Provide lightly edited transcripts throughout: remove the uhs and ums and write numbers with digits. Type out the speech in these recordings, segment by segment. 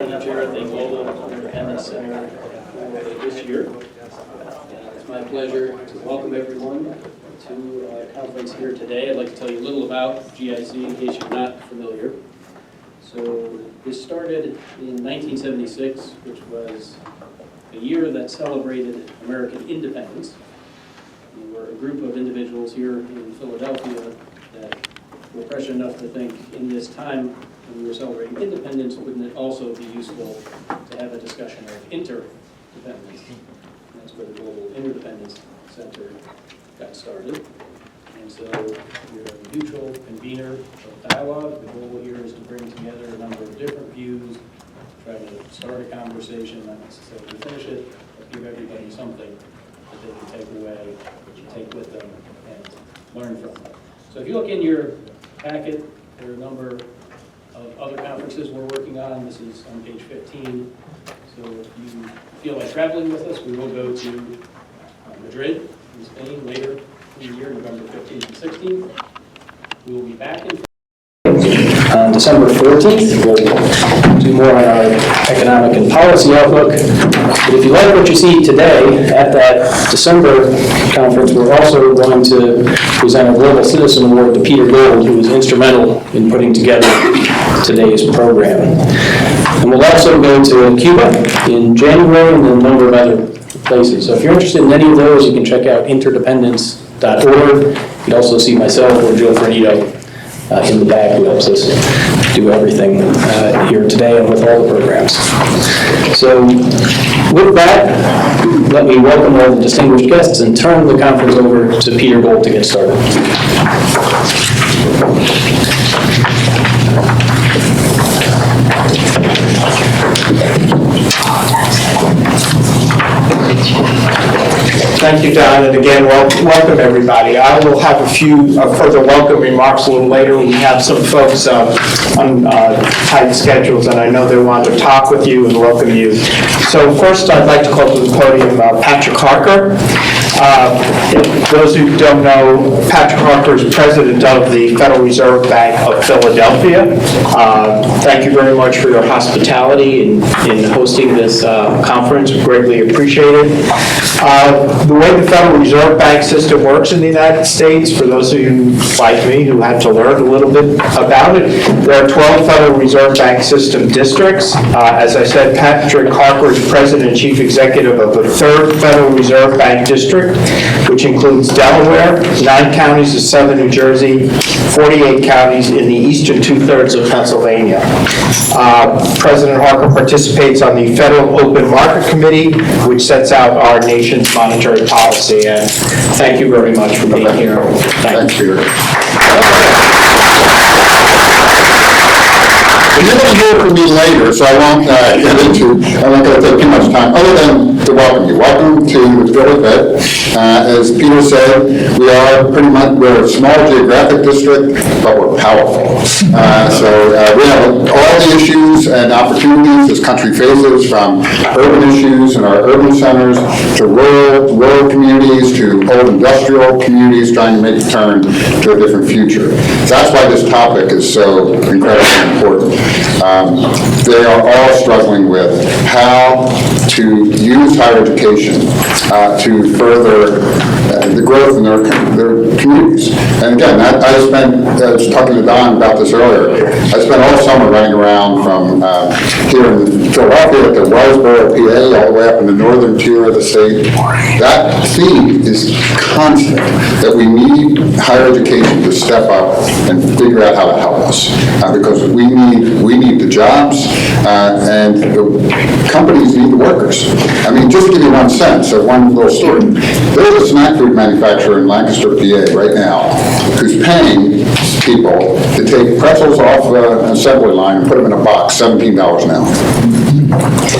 Chair at the Global Independence Center for this year. It's my pleasure to welcome everyone to our conference here today. I'd like to tell you a little about GIC in case you're not familiar. So this started in 1976, which was a year that celebrated American independence. We were a group of individuals here in Philadelphia that were prescient enough to think in this time when we were celebrating independence, wouldn't it also be useful to have a discussion of interdependence? And that's where the Global Interdependence Center got started. And so we're a mutual convener of dialogue. The goal here is to bring together a number of different views, try to start a conversation, not necessarily finish it, but give everybody something that they can take away, take with them, and learn from. So if you look in your packet, there are a number of other conferences we're working on. This is on page 15. So if you feel like traveling with us, we will go to Madrid in Spain later in the year, November 15th and 16th. We will be back in on December 14th. We'll do more on our economic and policy outlook. But if you like what you see today at that December conference, we're also going to present a Global Citizen Award to Peter Gold, who was instrumental in putting together today's program. And we'll also go to Cuba in January and then a number of other places. So if you're interested in any of those, you can check out interdependence.org. You can also see myself or Joe Fernito in the back, who helps us do everything here today and with all the programs. So with that, let me welcome all the distinguished guests and turn the conference over to Peter Gold to get started. Thank you, Don, and again, welcome everybody. I will have a few further welcome remarks a little later. We have some folks on tight schedules, and I know they want to talk with you and welcome you. So first, I'd like to call to the podium Patrick Harker. Those who don't know, Patrick Harker is president of the Federal Reserve Bank of Philadelphia. Thank you very much for your hospitality in hosting this conference. Greatly appreciated. The way the Federal Reserve Bank system works in the United States, for those of you like me who had to learn a little bit about it, there are 12 Federal Reserve Bank system districts. As I said, Patrick Harker is president and chief executive of the 3rd Federal Reserve Bank district, which includes Delaware, 9 counties of southern New Jersey, 48 counties in the eastern 2/3 of Pennsylvania. President Harker participates on the Federal Open Market Committee, which sets out our nation's monetary policy. And thank you very much for being here. Thanks, Peter. You're going to hear from me later, so I won't I'm not going to take too much time, other than to welcome you. Welcome to the Philly Fed. As Peter said, we're a small geographic district, but we're powerful. We have all the issues and opportunities this country faces, from urban issues in our urban centers to rural communities to old industrial communities trying to make a turn to a different future. That's why this topic is so incredibly important. They are all struggling with how to use higher education to further the growth in their communities. And again, I was talking to Don about this earlier, I spent all summer running around from here in Philadelphia to Wellsboro, PA, all the way up in the northern tier of the state. That theme is constant, that we need higher education to step up and figure out how to help us. Because we need the jobs, and the companies need the workers. I mean, just to give you one sense of one little story, there's a snack food manufacturer in Lancaster, PA right now who's paying people to take pretzels off an assembly line and put them in a box, $17 an hour,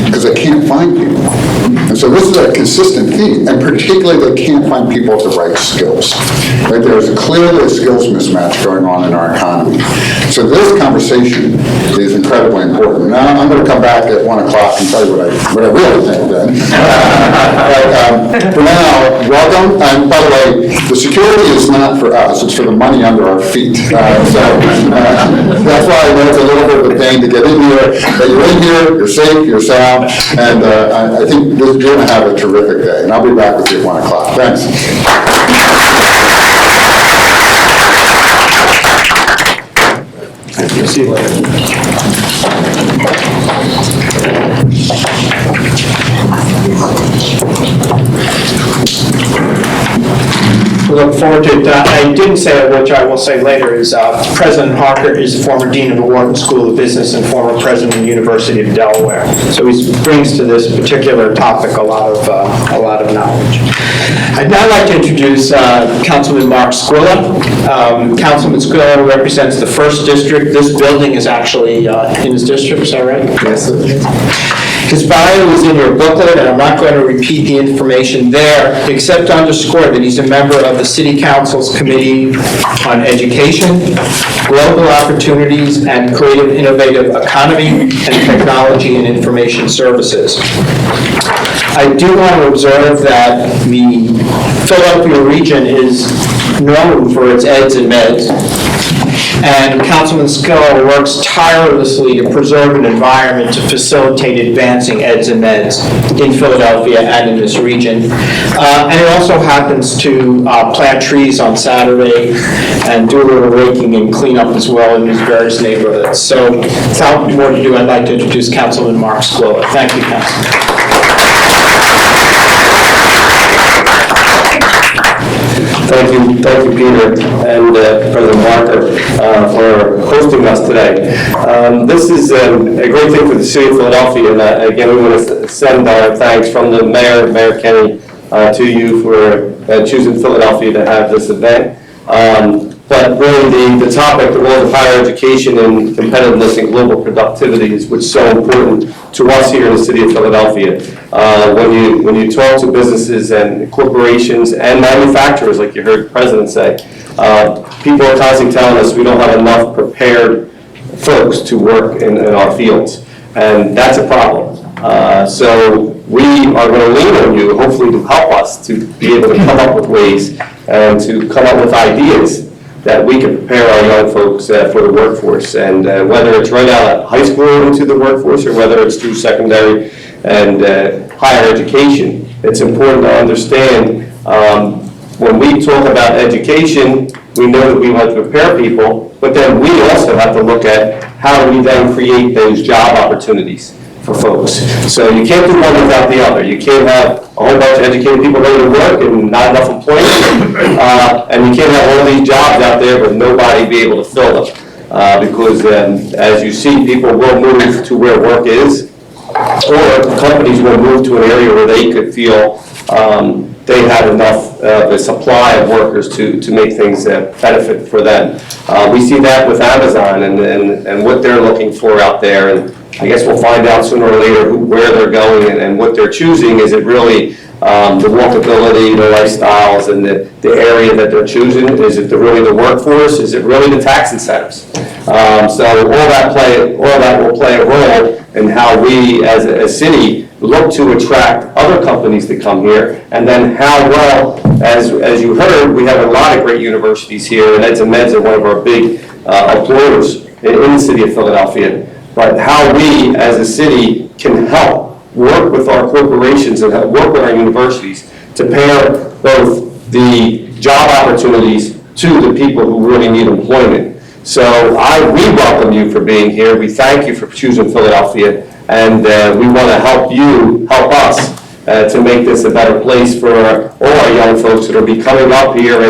because they can't find people. And so this is a consistent theme, and particularly they can't find people with the right skills. Right? There's clearly a skills mismatch going on in our economy. So this conversation is incredibly important. Now, I'm going to come back at 1 o'clock and tell you what I really think then. But for now, welcome. And by the way, the security is not for us, it's for the money under our feet. That's why I know it's a little bit of a pain to get in here. But you're in here, you're safe, you're sound, and I think you're going to have a terrific day. And I'll be back with you at 1 o'clock. Thanks. See you later. We look forward to it. I didn't say it, which I will say later, is President Harker is the former Dean of the Wharton School of Business and former President of the University of Delaware. So he brings to this particular topic a lot of knowledge. I'd now like to introduce Councilman Mark Squilla. Councilman Squilla represents the 1st District. This building is actually in his district, is that right? Yes. His bio is in your booklet, and I'm not going to repeat the information there, except to underscore that he's a member of the City Council's Committee on Education, Global Opportunities, and Creative Innovative Economy, and Technology and Information Services. I do want to observe that the Philadelphia region is known for its eds and meds, and Councilman Squilla works tirelessly to preserve an environment to facilitate advancing eds and meds in Philadelphia and in this region. And it also happens to plant trees on Saturday and do a little raking and cleanup as well in these various neighborhoods. So without more to do, I'd like to introduce Councilman Mark Squilla. Thank you, Councilman. Thank you, Peter, and President Walker for hosting us today. This is a great thing for the city of Philadelphia, and again, we want to send our thanks from the Mayor Kenny, to you for choosing Philadelphia to have this event. But really, the topic, the role of higher education and competitiveness and global productivity is what's so important to us here in the city of Philadelphia. When you talk to businesses and corporations and manufacturers, like you heard the President say, people are constantly telling us we don't have enough prepared folks to work in our fields, and that's a problem. So we are going to lean on you, hopefully, to help us to be able to come up with ways and to come up with ideas that we can prepare our young folks for the workforce. And whether it's right out of high school into the workforce or whether it's through secondary and higher education, it's important to understand when we talk about education, we know that we want to prepare people, but then we also have to look at how do we then create those job opportunities for folks. So you can't do one without the other. You can't have a whole bunch of educated people ready to work and not enough employment, and you can't have all these jobs out there but nobody be able to fill them. Because as you see, people will move to where work is, or companies will move to an area where they could feel they had enough a supply of workers to make things benefit for them. We see that with Amazon and what they're looking for out there, and I guess we'll find out sooner or later where they're going and what they're choosing. Is it really the walkability, the lifestyles, and the area that they're choosing? Is it really the workforce? Is it really the tax incentives? So all that will play a role in how we as a city look to attract other companies to come here, and then how well, as you heard, we have a lot of great universities here, and Eds and Meds are one of our big employers in the city of Philadelphia. But how we as a city can help work with our corporations and work with our universities to pair both the job opportunities to the people who really need employment. So we welcome you for being here. We thank you for choosing Philadelphia, and we want to help us to make this a better place for all our young folks that will be coming up here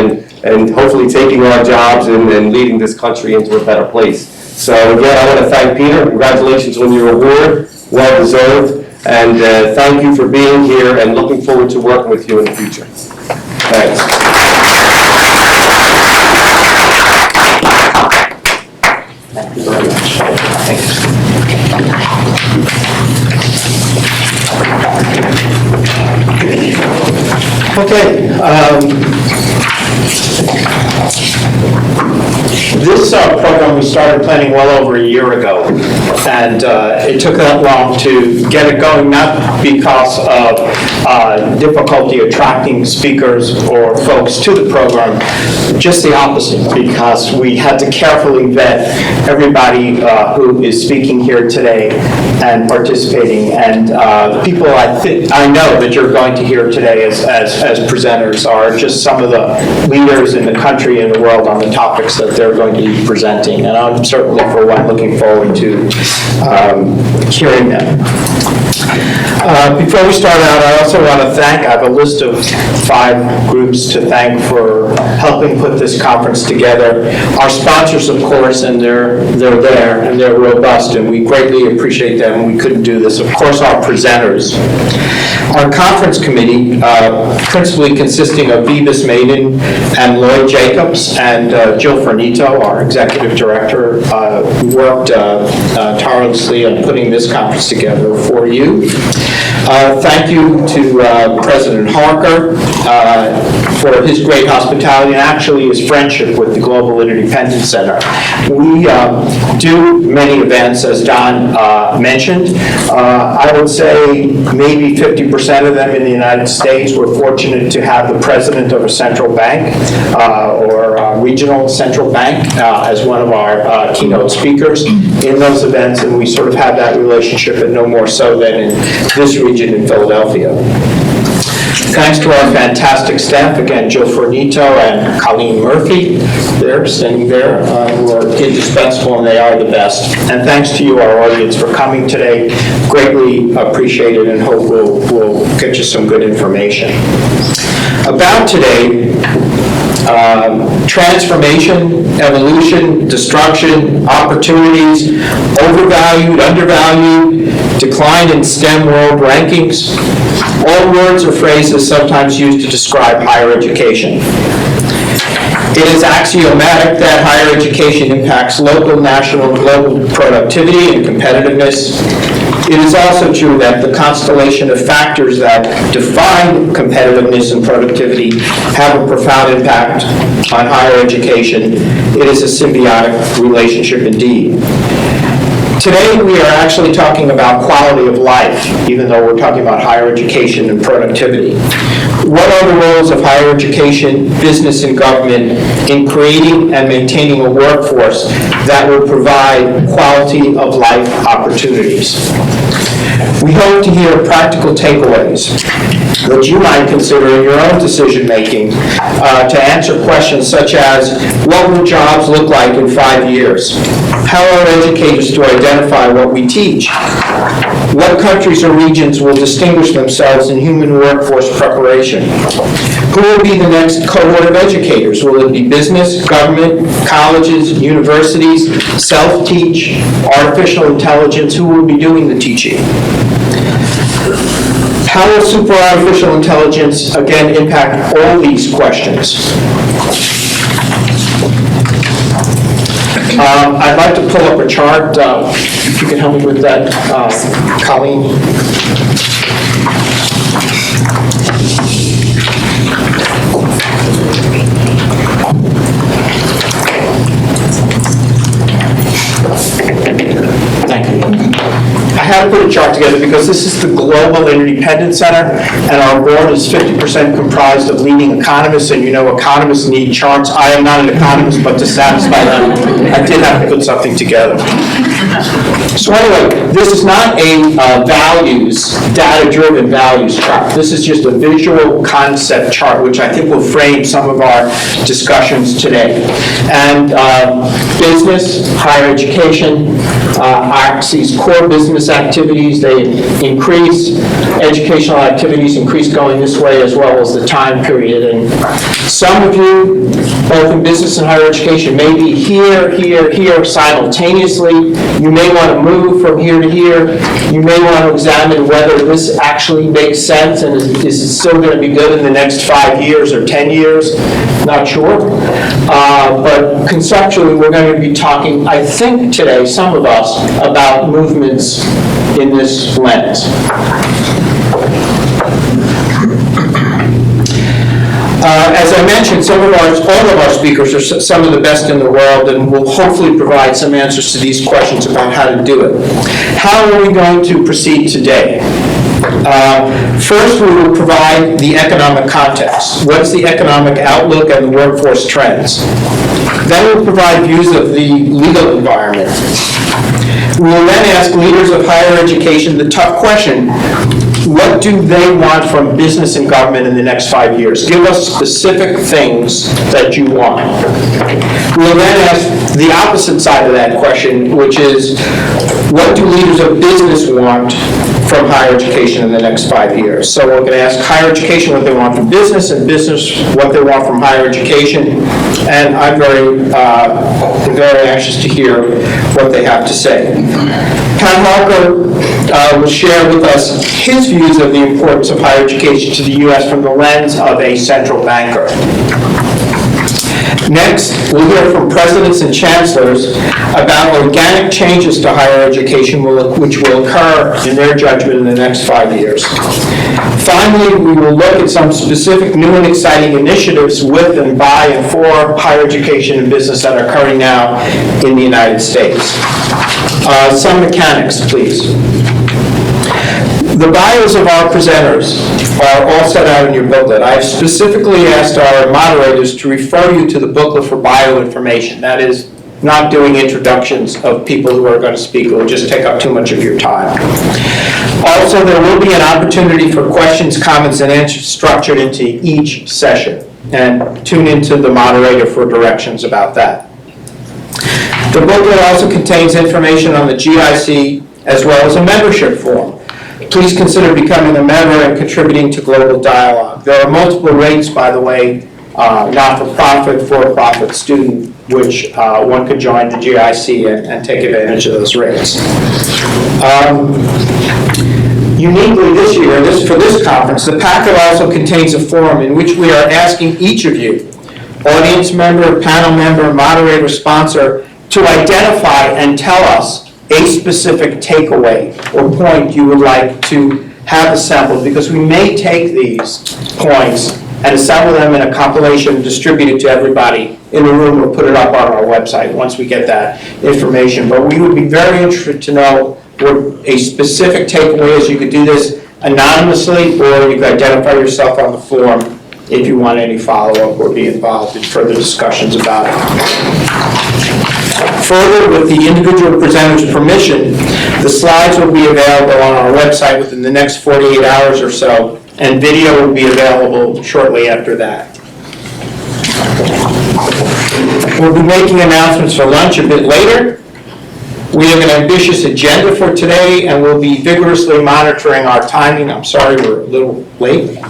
and hopefully taking our jobs and leading this country into a better place. So again, I want to thank Peter. Congratulations on your award, well deserved, and thank you for being here and looking forward to working with you in the future. Thanks. Thank you very much. Thanks. Okay. This This program we started planning well over a year ago, and it took that long to get it going, not because of difficulty attracting speakers or folks to the program, just the opposite, because we had to carefully vet everybody who is speaking here today and participating, and the people I know that you're going to hear today as presenters are just some of the leaders in the country and the world on the topics that they're going to be presenting, and I'm certainly, for one, looking forward to hearing them. Before we start out, I also want to thank, I have a list of 5 groups to thank for helping put this conference together. Our sponsors, of course, and they're there, and they're robust, and we greatly appreciate them, and we couldn't do this. Of course, our presenters. Our conference committee, principally consisting of Vibhas, Madan, and Lloyd Jacobs, and Jill Fernito, our executive director, worked tirelessly on putting this conference together for you. Thank you to President Harker for his great hospitality and actually his friendship with the Global Interdependence Center. We do many events, as Don mentioned. I would say maybe 50% of them in the United States. We're fortunate to have the president of a central bank or a regional central bank as one of our keynote speakers in those events, and we sort of have that relationship, and no more so than in this region in Philadelphia. Thanks to our fantastic staff, again, Jill Fernito and Colleen Murphy, they're standing there, who are indispensable, and they are the best. And thanks to you, our audience, for coming today. Greatly appreciated, and hope we'll get you some good information. About today, transformation, evolution, destruction, opportunities, overvalued, undervalued, decline in STEM world rankings, all words or phrases sometimes used to describe higher education. It is axiomatic that higher education impacts local, national, and global productivity and competitiveness. It is also true that the constellation of factors that define competitiveness and productivity have a profound impact on higher education. It is a symbiotic relationship indeed. Today, we are actually talking about quality of life, even though we're talking about higher education and productivity. What are the roles of higher education, business, and government in creating and maintaining a workforce that will provide quality of life opportunities? We hope to hear practical takeaways that you might consider in your own decision-making to answer questions such as, what will jobs look like in 5 years? How are educators to identify what we teach? What countries or regions will distinguish themselves in human workforce preparation? Who will be the next cohort of educators? Will it be business, government, colleges, universities, self-teach, artificial intelligence? Who will be doing the teaching? How will super artificial intelligence, again, impact all these questions? I'd like to pull up a chart. If you can help me with that, Colleen. Thank you. I had to put a chart together because this is the Global Interdependence Center, and our board is 50% comprised of leading economists, and you know economists need charts. I am not an economist, but to satisfy them, I did have to put something together. So anyway, this is not a data-driven values chart. This is just a visual concept chart, which I think will frame some of our discussions today. And business, higher education, these core business activities, they increase, educational activities increase going this way as well as the time period. And some of you, both in business and higher education, may be here simultaneously. You may want to move from here to here. You may want to examine whether this actually makes sense and is it still going to be good in the next 5 years or 10 years. Not sure. But conceptually, we're going to be talking, I think today, some of us, about movements in this lens. As I mentioned, all of our speakers are some of the best in the world, and will hopefully provide some answers to these questions about how to do it. How are we going to proceed today? First, we will provide the economic context. What's the economic outlook and the workforce trends? Then we'll provide views of the legal environment. We will then ask leaders of higher education the tough question: what do they want from business and government in the next 5 years? Give us specific things that you want. We'll then ask the opposite side of that question, which is, what do leaders of business want from higher education in the next 5 years? So we're going to ask higher education what they want from business, and business what they want from higher education. And I'm very anxious to hear what they have to say. Pat Harker will share with us his views of the importance of higher education to the U.S. from the lens of a central banker. Next, we'll hear from presidents and chancellors about organic changes to higher education which will occur, in their judgment, in the next 5 years. Finally, we will look at some specific new and exciting initiatives with and by and for higher education and business that are occurring now in the United States. Some mechanics, please. The bios of our presenters are all set out in your booklet. I've specifically asked our moderators to refer you to the booklet for bio information. That is, not doing introductions of people who are going to speak. It will just take up too much of your time. Also, there will be an opportunity for questions, comments, and answers structured into each session. And tune into the moderator for directions about that. The booklet also contains information on the GIC as well as a membership form. Please consider becoming a member and contributing to global dialogue. There are multiple rates, by the way, not-for-profit, for-profit, student, which one could join the GIC and take advantage of those rates. Uniquely this year, for this conference, the packet also contains a form in which we are asking each of you, audience member, panel member, moderator, sponsor, to identify and tell us a specific takeaway or point you would like to have assembled, because we may take these points and assemble them in a compilation and distribute it to everybody in the room or put it up on our website once we get that information. But we would be very interested to know what a specific takeaway is. You could do this anonymously, or you could identify yourself on the form if you want any follow-up or be involved in further discussions about it. Further, with the individual presenter's permission, the slides will be available on our website within the next 48 hours or so, and video will be available shortly after that. We'll be making announcements for lunch a bit later. We have an ambitious agenda for today, and we'll be vigorously monitoring our timing. I'm sorry we're a little late.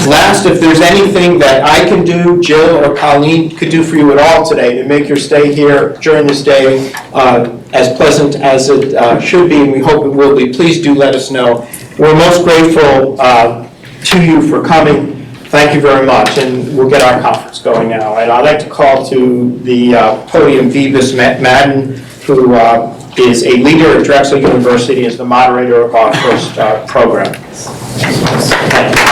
Last, if there's anything that I can do, Jill or Colleen could do for you at all today to make your stay here during this day as pleasant as it should be, and we hope it will be, please do let us know. We're most grateful to you for coming. Thank you very much, and we'll get our conference going now. And I'd like to call to the podium Vibhas Madan, who is a leader at Drexel University, as the moderator of our first program. Thank you.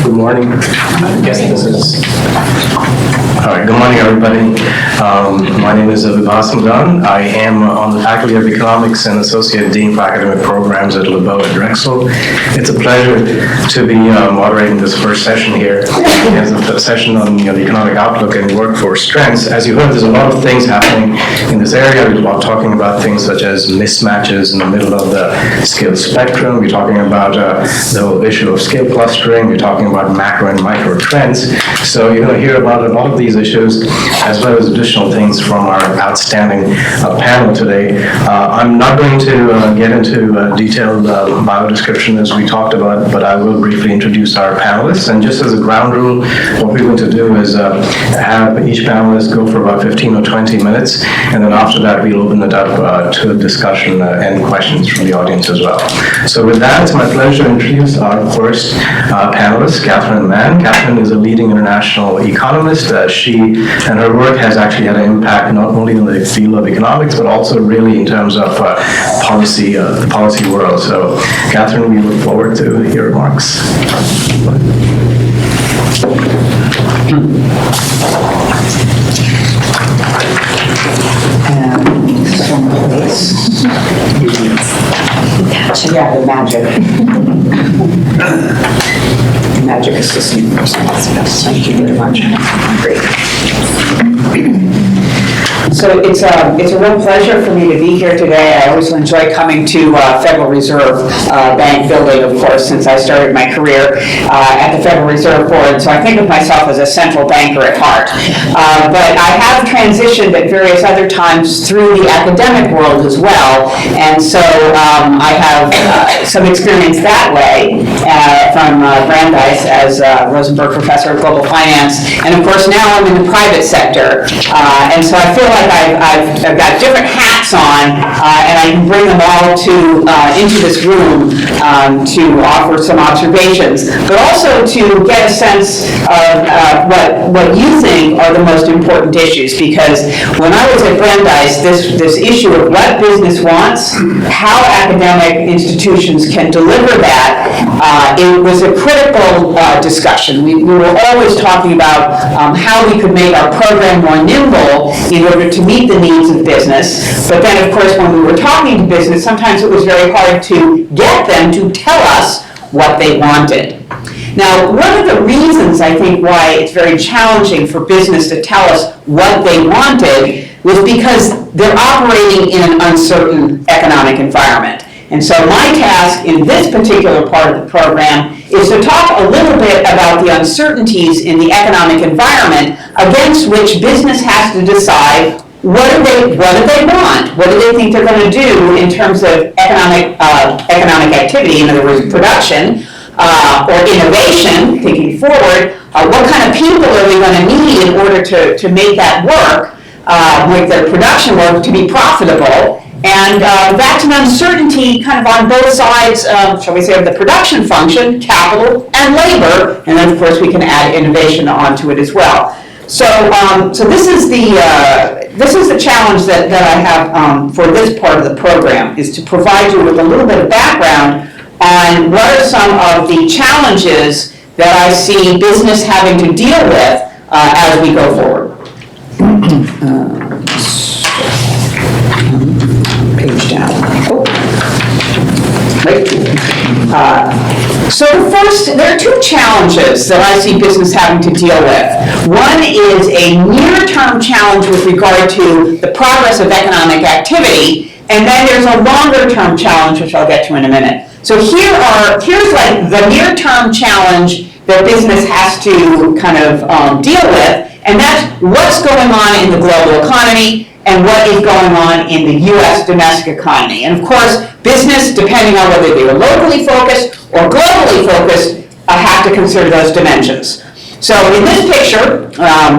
Good morning. I guess this is... All right, good morning, everybody. My name is Vibhas Madan. I am on the faculty of Economics and Associate Dean for Academic Programs at LeBow at Drexel. It's a pleasure to be moderating this first session here. It's a session on the economic outlook and workforce trends. As you heard, there's a lot of things happening in this area. We're talking about things such as mismatches in the middle of the skill spectrum. We're talking about the whole issue of skill clustering. We're talking about macro and micro trends. So you're going to hear about a lot of these issues, as well as additional things from our outstanding panel today. I'm not going to get into detailed bio description as we talked about, but I will briefly introduce our panelists. And just as a ground rule, what we're going to do is have each panelist go for about 15 or 20 minutes, and then after that we'll open it up to a discussion and questions from the audience as well. So with that, it's my pleasure to introduce our first panelist, Catherine Mann. Catherine is a leading international economist. She and her work has actually had an impact not only in the field of economics, but also really in terms of policy, the policy world. So, Catherine, we look forward to your remarks. Yeah, the magic. The magic assistant person. Thank you very much. Great. So it's a real pleasure for me to be here today. I always enjoy coming to Federal Reserve Bank building, of course, since I started my career at the Federal Reserve Board. So I think of myself as a central banker at heart. But I have transitioned at various other times through the academic world as well. And so I have some experience that way from Brandeis as Rosenberg Professor of Global Finance. And of course, now I'm in the private sector. And so I feel like I've got different hats on, and I can bring them all into this room to offer some observations, but also to get a sense of what you think are the most important issues. Because when I was at Brandeis, this issue of what business wants, how academic institutions can deliver that, it was a critical discussion. We were always talking about how we could make our program more nimble in order to meet the needs of business. But then, of course, when we were talking to business, sometimes it was very hard to get them to tell us what they wanted. Now, one of the reasons I think why it's very challenging for business to tell us what they wanted was because they're operating in an uncertain economic environment. And so my task in this particular part of the program is to talk a little bit about the uncertainties in the economic environment against which business has to decide what do they want? What do they think they're going to do in terms of economic activity, in other words, production, or innovation, thinking forward, what kind of people are they going to need in order to make that work, make their production work to be profitable? And that's an uncertainty kind of on both sides, shall we say, of the production function, capital and labor, and then of course we can add innovation onto it as well. So, so this is the challenge that I have for this part of the program, is to provide you with a little bit of background on what are some of the challenges that I see business having to deal with as we go forward. Page down. Oh. Right. So there are two challenges that I see business having to deal with. One is a near-term challenge with regard to the progress of economic activity, and then there's a longer-term challenge, which I'll get to in a minute. So here's like the near-term challenge that business has to kind of deal with, and that's what's going on in the global economy and what is going on in the U.S. domestic economy. And of course, business, depending on whether they are locally focused or globally focused, have to consider those dimensions. So in this picture,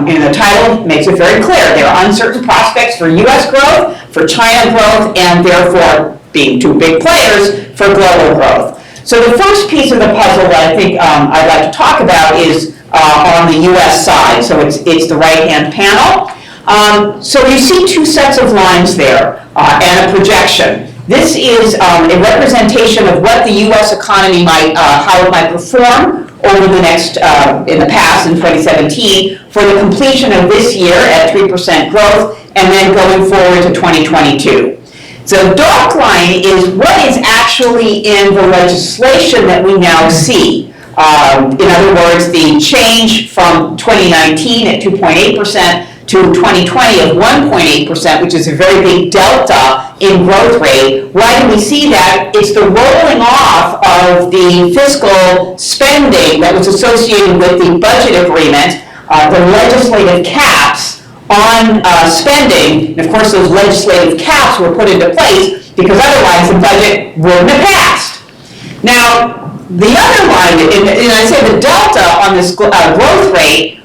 in the title, makes it very clear. There are uncertain prospects for U.S. growth, for China growth, and therefore, being two big players, for global growth. So the first piece of the puzzle that I think I'd like to talk about is on the U.S. side. So it's the right-hand panel. So you see two sets of lines there and a projection. This is a representation of what the U.S. economy might, how it might perform over the next, in the past, in 2017, for the completion of this year at 3% growth, and then going forward to 2022. So the dark line is what is actually in the legislation that we now see. In other words, the change from 2019 at 2.8% to 2020 of 1.8%, which is a very big delta in growth rate. Why do we see that? It's the rolling off of the fiscal spending that was associated with the budget agreement, the legislative caps on spending. And of course, those legislative caps were put into place because otherwise the budget wouldn't have passed. Now, the other line, and I say the delta on this growth rate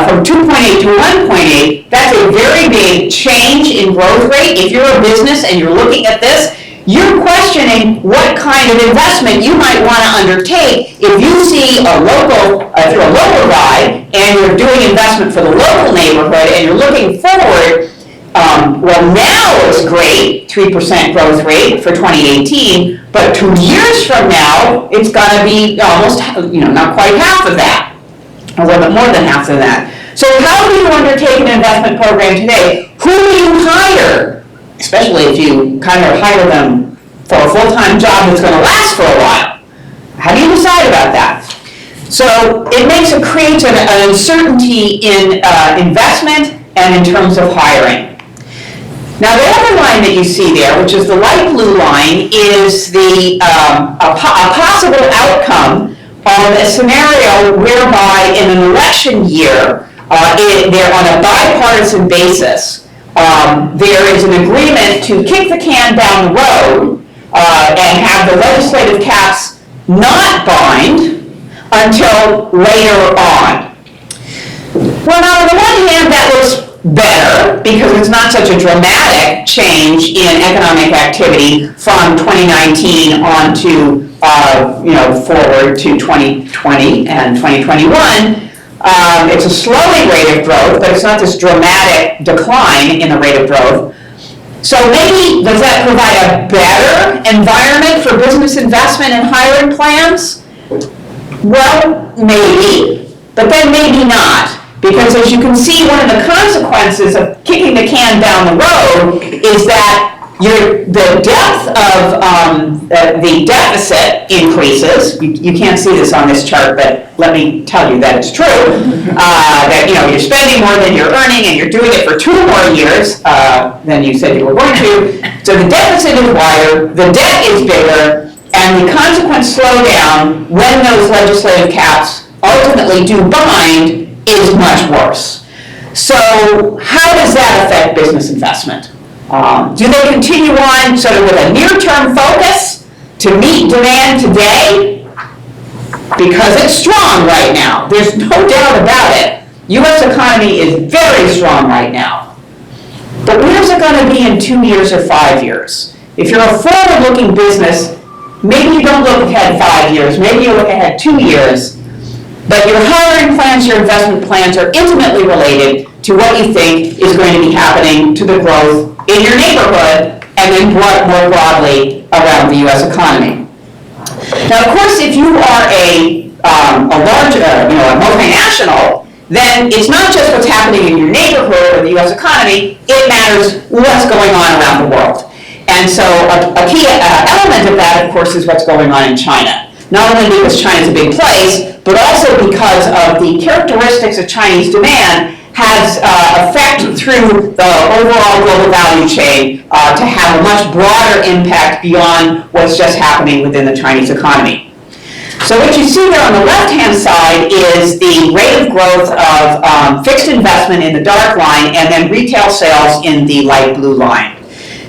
from 2.8 to 1.8, that's a very big change in growth rate. If you're a business and you're looking at this, you're questioning what kind of investment you might want to undertake if you see a local, if you're a local guy and you're doing investment for the local neighborhood and you're looking forward. Well, now it's great, 3% growth rate for 2018, but 2 years from now, it's going to be almost, not quite half of that, a little bit more than half of that. So how do you undertake an investment program today? Who do you hire? Especially if you kind of hire them for a full-time job that's going to last for a while. How do you decide about that? So it creates an uncertainty in investment and in terms of hiring. Now, the other line that you see there, which is the light blue line, is a possible outcome of a scenario whereby in an election year, they're on a bipartisan basis. There is an agreement to kick the can down the road and have the legislative caps not bind until later on. Well, now, on the one hand, that looks better because it's not such a dramatic change in economic activity from 2019 on to, forward to 2020 and 2021. It's a slowing rate of growth, but it's not this dramatic decline in the rate of growth. So maybe, does that provide a better environment for business investment and hiring plans? Well, maybe, but then maybe not. Because as you can see, one of the consequences of kicking the can down the road is that the depth of the deficit increases. You can't see this on this chart, but let me tell you that it's true. That you're spending more than you're earning, and you're doing it for 2 more years than you said you were going to. So the deficit is wider, the debt is bigger, and the consequent slowdown when those legislative caps ultimately do bind is much worse. So how does that affect business investment? Do they continue on sort of with a near-term focus to meet demand today? Because it's strong right now. There's no doubt about it. U.S. economy is very strong right now. But where's it going to be in 2 years or 5 years? If you're a forward-looking business, maybe you don't look ahead 5 years, maybe you look ahead 2 years. But your hiring plans, your investment plans are intimately related to what you think is going to be happening to the growth in your neighborhood and then more broadly around the U.S. economy. Now, of course, if you are a large, a multinational, then it's not just what's happening in your neighborhood or the U.S. economy, it matters what's going on around the world. And so a key element of that, of course, is what's going on in China. Not only because China's a big place, but also because of the characteristics of Chinese demand has effect through the overall global value chain to have a much broader impact beyond what's just happening within the Chinese economy. So what you see there on the left-hand side is the rate of growth of fixed investment in the dark line and then retail sales in the light blue line.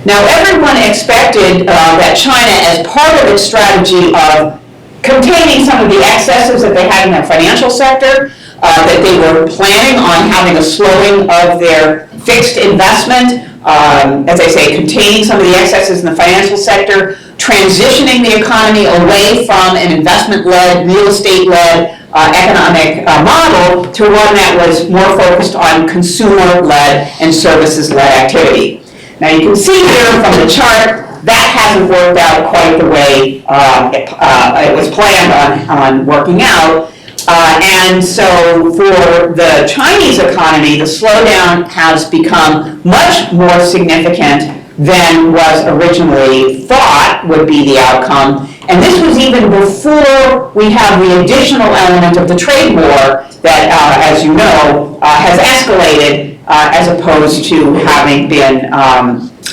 Now, everyone expected that China, as part of its strategy of containing some of the excesses that they had in their financial sector, that they were planning on having a slowing of their fixed investment, as I say, containing some of the excesses in the financial sector, transitioning the economy away from an investment-led, real estate-led economic model to one that was more focused on consumer-led and services-led activity. Now you can see here from the chart that hasn't worked out quite the way it was planned on working out. And so for the Chinese economy, the slowdown has become much more significant than was originally thought would be the outcome. And this was even before we have the additional element of the trade war that, as you know, has escalated as opposed to having been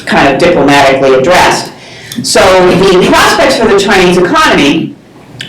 kind of diplomatically addressed. So the prospects for the Chinese economy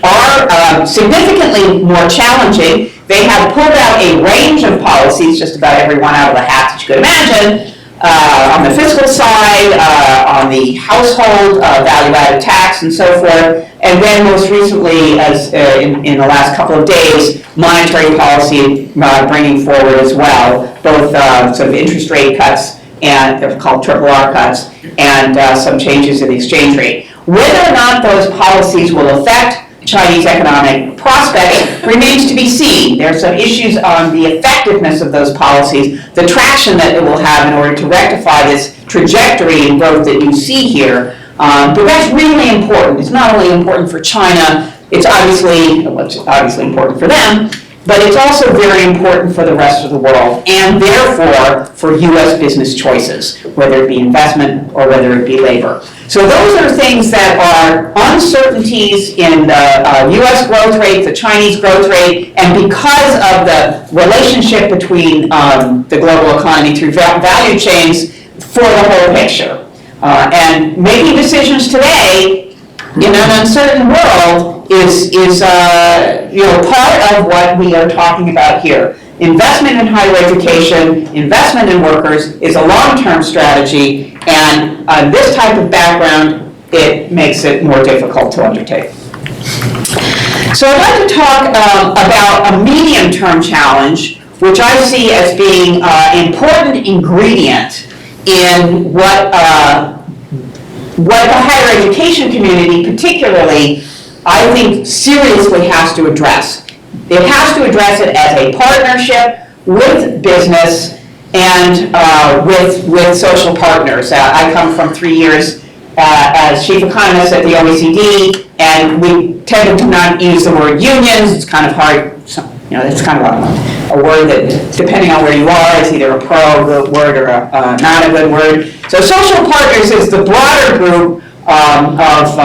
are significantly more challenging. They have pulled out a range of policies, just about every one out of the hat that you could imagine, on the fiscal side, on the household value-added tax, and so forth. And then most recently, as in the last couple of days, monetary policy bringing forward as well, both sort of interest rate cuts, and they're called triple R cuts, and some changes in the exchange rate. Whether or not those policies will affect Chinese economic prospects remains to be seen. There are some issues on the effectiveness of those policies, the traction that it will have in order to rectify this trajectory in growth that you see here. But that's really important. It's not only important for China, it's obviously important for them, but it's also very important for the rest of the world, and therefore for U.S. business choices, whether it be investment or whether it be labor. So those are things that are uncertainties in the U.S. growth rate, the Chinese growth rate, and because of the relationship between the global economy through value chains for the whole picture. And making decisions today in an uncertain world is part of what we are talking about here. Investment in higher education, investment in workers is a long-term strategy, and this type of background, it makes it more difficult to undertake. So I'd like to talk about a medium-term challenge, which I see as being an important ingredient in what the higher education community particularly, I think, seriously has to address. It has to address it as a partnership with business and with social partners. I come from 3 years as chief economist at the OECD, and we tend to not use the word unions. It's kind of hard, it's kind of a word that, depending on where you are, is either a pro good word or a not a good word. So social partners is the broader group of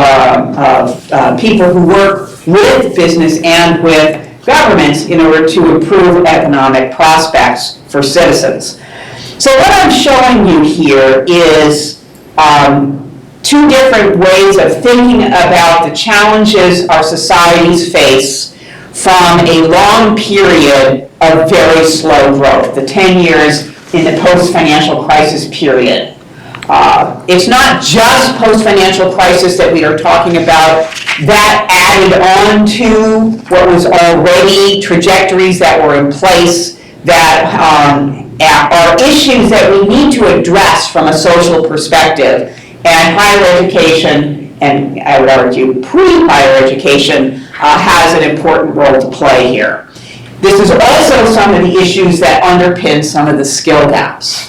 people who work with business and with governments in order to improve economic prospects for citizens. So what I'm showing you here is two different ways of thinking about the challenges our societies face from a long period of very slow growth, the 10 years in the post-financial crisis period. It's not just post-financial crisis that we are talking about. That added on to what was already trajectories that were in place that are issues that we need to address from a social perspective. And higher education, and I would argue pre-higher education, has an important role to play here. This is also some of the issues that underpin some of the skill gaps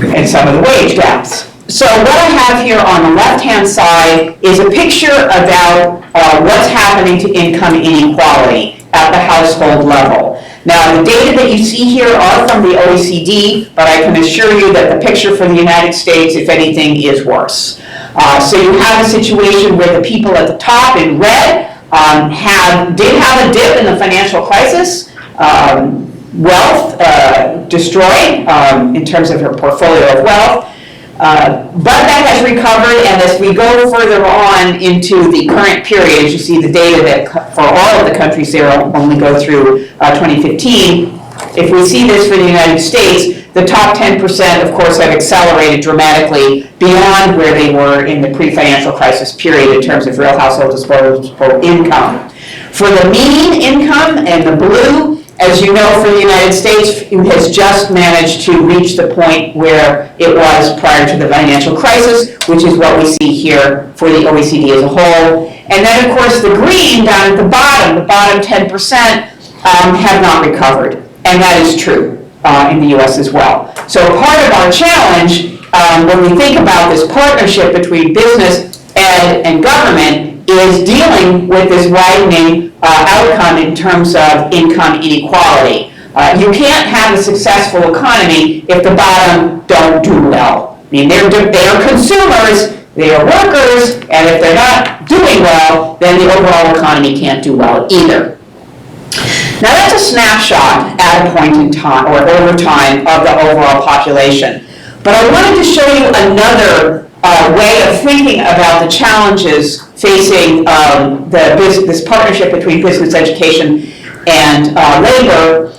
and some of the wage gaps. So what I have here on the left-hand side is a picture about what's happening to income inequality at the household level. Now, the data that you see here are from the OECD, but I can assure you that the picture for the United States, if anything, is worse. So you have a situation where the people at the top in red did have a dip in the financial crisis, wealth destroyed in terms of her portfolio of wealth, but that has recovered, and as we go further on into the current period, as you see the data that for all of the countries there only go through 2015, if we see this for the United States, the top 10%, of course, have accelerated dramatically beyond where they were in the pre-financial crisis period in terms of real household disposable income. For the median income and the blue, as you know, for the United States, it has just managed to reach the point where it was prior to the financial crisis, which is what we see here for the OECD as a whole. And then, of course, the green down at the bottom 10%, have not recovered. And that is true in the US as well. So part of our challenge when we think about this partnership between business and government is dealing with this widening outcome in terms of income inequality. You can't have a successful economy if the bottom don't do well. I mean, they are consumers, they are workers, and if they're not doing well, then the overall economy can't do well either. Now that's a snapshot at a point in time, or over time, of the overall population. But I wanted to show you another way of thinking about the challenges facing this partnership between business, education, and labor,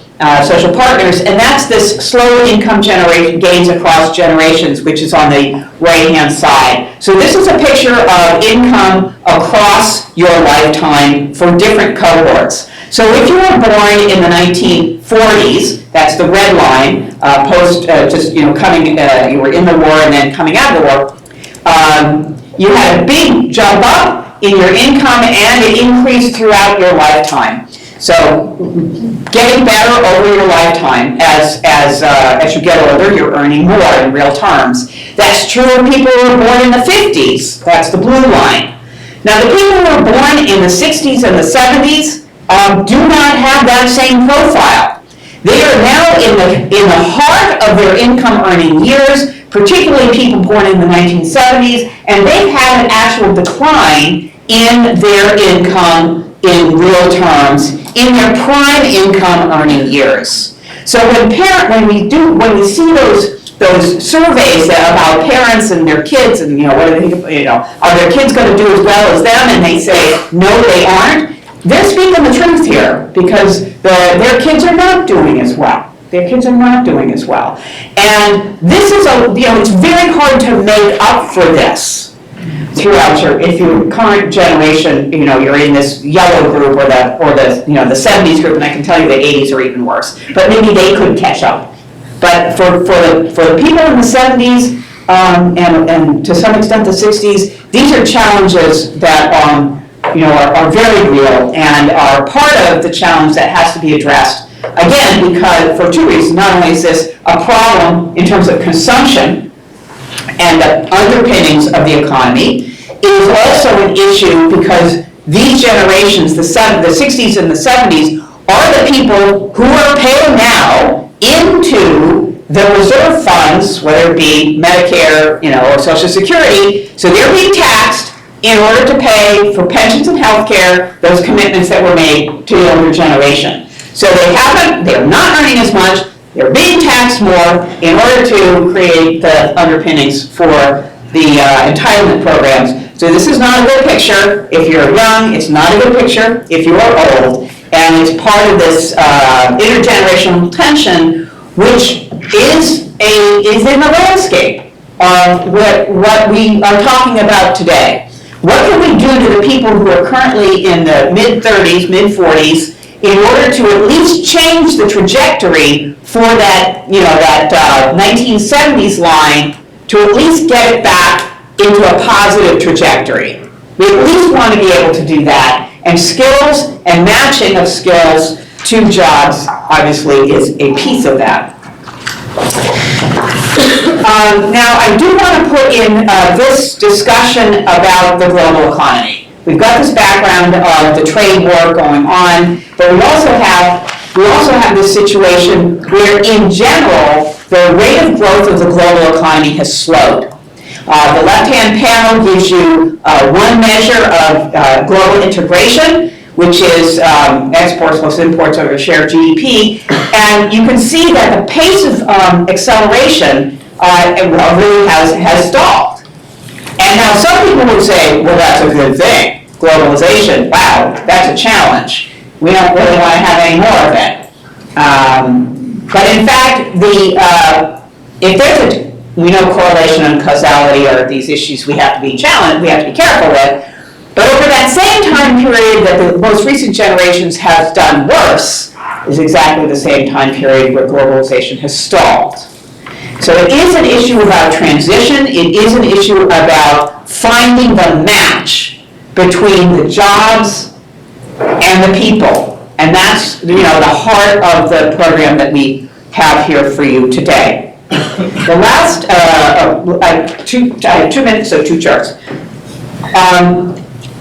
social partners, and that's this slow income gains across generations, which is on the right-hand side. So this is a picture of income across your lifetime for different cohorts. So if you were born in the 1940s, that's the red line, you were in the war and then coming out of the war, you had a big jump up in your income and it increased throughout your lifetime. So getting better over your lifetime as you get older, you're earning more in real terms. That's true of people who were born in the 50s. That's the blue line. Now the people who were born in the 60s and the 70s do not have that same profile. They are now in the heart of their income earning years, particularly people born in the 1970s, and they've had an actual decline in their income in real terms in their prime income earning years. So when we see those surveys about parents and their kids, and what do they, are their kids going to do as well as them? And they say no, they aren't. They're speaking the truth here because their kids are not doing as well. Their kids are not doing as well, and this is it's very hard to make up for this throughout if your current generation, you're in this yellow group or the 70s group, and I can tell you the 80s are even worse. But maybe they could catch up. But for the people in the 70s and to some extent the 60s, these are challenges that are very real and are part of the challenge that has to be addressed. Again, because for two reasons. Not only is this a problem in terms of consumption and the underpinnings of the economy, it is also an issue because these generations, the 60s and the 70s, are the people who are paying now into the reserve funds, whether it be Medicare, or Social Security. So they're being taxed in order to pay for pensions and health care, those commitments that were made to the older generation. So they're not earning as much, they're being taxed more in order to create the underpinnings for the entitlement programs. So this is not a good picture. If you're young, it's not a good picture if you are old. And it's part of this intergenerational tension, which is in the landscape of what we are talking about today. What can we do to the people who are currently in the mid-30s, mid-40s, in order to at least change the trajectory for that 1970s line, to at least get it back into a positive trajectory? We at least want to be able to do that, and skills and matching of skills to jobs obviously is a piece of that. Now, I do want to put in this discussion about the global economy. We've got this background of the trade war going on, but we also have this situation where, in general, the rate of growth of the global economy has slowed. The left-hand panel gives you one measure of global integration, which is exports plus imports over share of GDP, and you can see that the pace of acceleration really has stalled. And now some people would say, well, that's a good thing. Globalization, wow, that's a challenge. We don't really want to have any more of it. But in fact, if there's we know correlation and causality are these issues we have to be careful with. But over that same time period that the most recent generations have done worse is exactly the same time period where globalization has stalled. So it is an issue about transition. It is an issue about finding the match between the jobs and the people. And that's the heart of the program that we have here for you today. The last, I have 2 minutes, so 2 charts.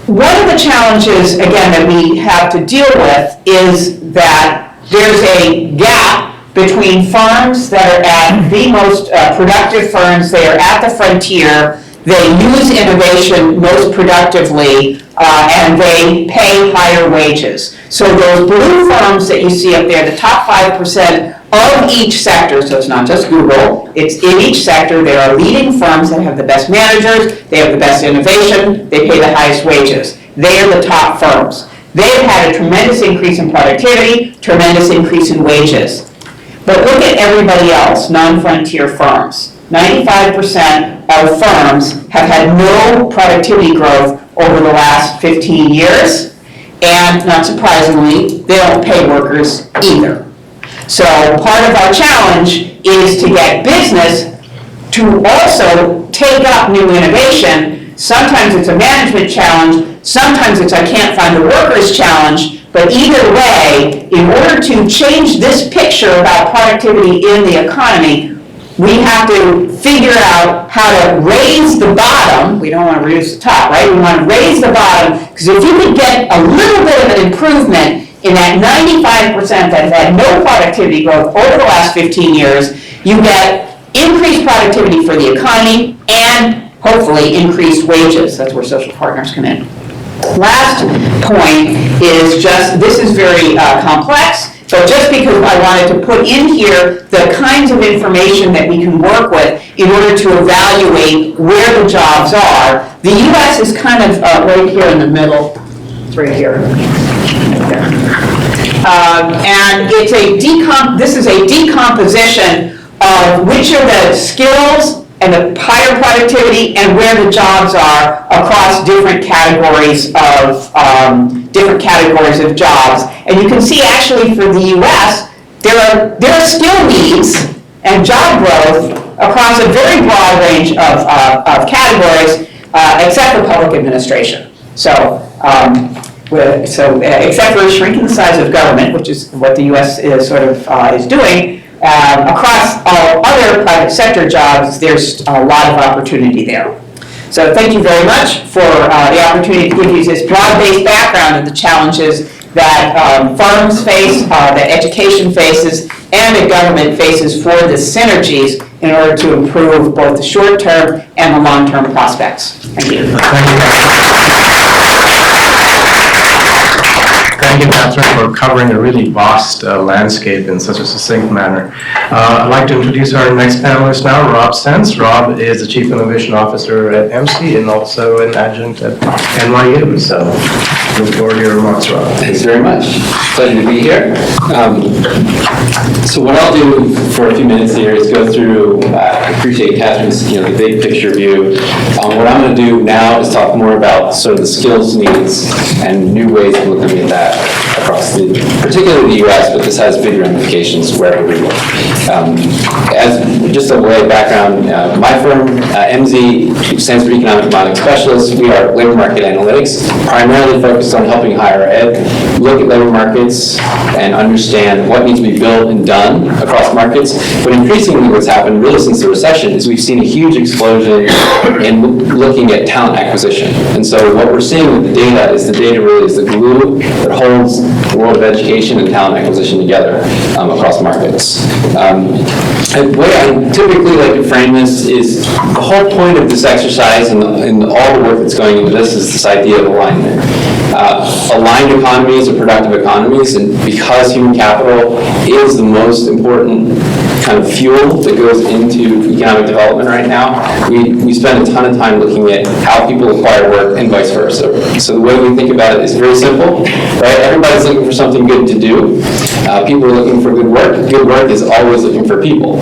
One of the challenges, again, that we have to deal with is that there's a gap between firms that are at the most productive firms. They are at the frontier. they use innovation most productively, and they pay higher wages. So those blue firms that you see up there, the top 5% of each sector, so it's not just Google, it's in each sector, there are leading firms that have the best managers, they have the best innovation, they pay the highest wages. They are the top firms. They've had a tremendous increase in productivity, tremendous increase in wages. But look at everybody else, non-frontier firms. 95% of firms have had no productivity growth over the last 15 years, and not surprisingly, they don't pay workers either. So part of our challenge is to get business to also take up new innovation. Sometimes it's a management challenge, sometimes it's I can't find the workers challenge, but either way, in order to change this picture about productivity in the economy, we have to figure out how to raise the bottom. We don't want to reduce the top, right? We want to raise the bottom, because if you could get a little bit of an improvement in that 95% that have had no productivity growth over the last 15 years, you get increased productivity for the economy and hopefully increased wages. That's where social partners come in. Last point is just, this is very complex, but just because I wanted to put in here the kinds of information that we can work with in order to evaluate where the jobs are. The US is kind of right here in the middle. It's right here. And it's this is a decomposition of which are the skills and the higher productivity and where the jobs are across different categories of jobs. And you can see actually for the US, there are skill needs and job growth across a very broad range of categories, except for public administration. So, except for shrinking the size of government, which is what the US is is doing, across all other private sector jobs, there's a lot of opportunity there. So thank you very much for the opportunity to give you this broad-based background of the challenges that firms face, that education faces, and that government faces for the synergies in order to improve both the short-term and the long-term prospects. Thank you. Thank you, Catherine, for covering a really vast landscape in such a succinct manner. I'd like to introduce our next panelist now, Rob Sentz. Rob is the Chief Innovation Officer at EMSI and also an adjunct at NYU. So, look forward to your remarks, Rob. Thanks very much. Pleasure to be here. So what I'll do for a few minutes here is go through, I appreciate Catherine's, the big picture view. What I'm going to do now is talk more about sort of the skills needs and new ways of looking at that across particularly the US, but this has bigger implications wherever we look. As just a way of background, my firm, EMSI, stands for Economic Modeling Specialists. We are labor market analytics, primarily focused on helping higher ed look at labor markets and understand what needs to be built and done across markets. But increasingly what's happened really since the recession is we've seen a huge explosion in looking at talent acquisition. And so what we're seeing with the data is the data really is the glue that holds the world of education and talent acquisition together across markets. The way I typically like to frame this is the whole point of this exercise and all the work that's going into this is this idea of alignment. Aligned economies are productive economies, and because human capital is the most important kind of fuel that goes into economic development right now, we spend a ton of time looking at how people acquire work and vice versa. So the way we think about it is very simple, right? Everybody's looking for something good to do. People are looking for good work. Good work is always looking for people.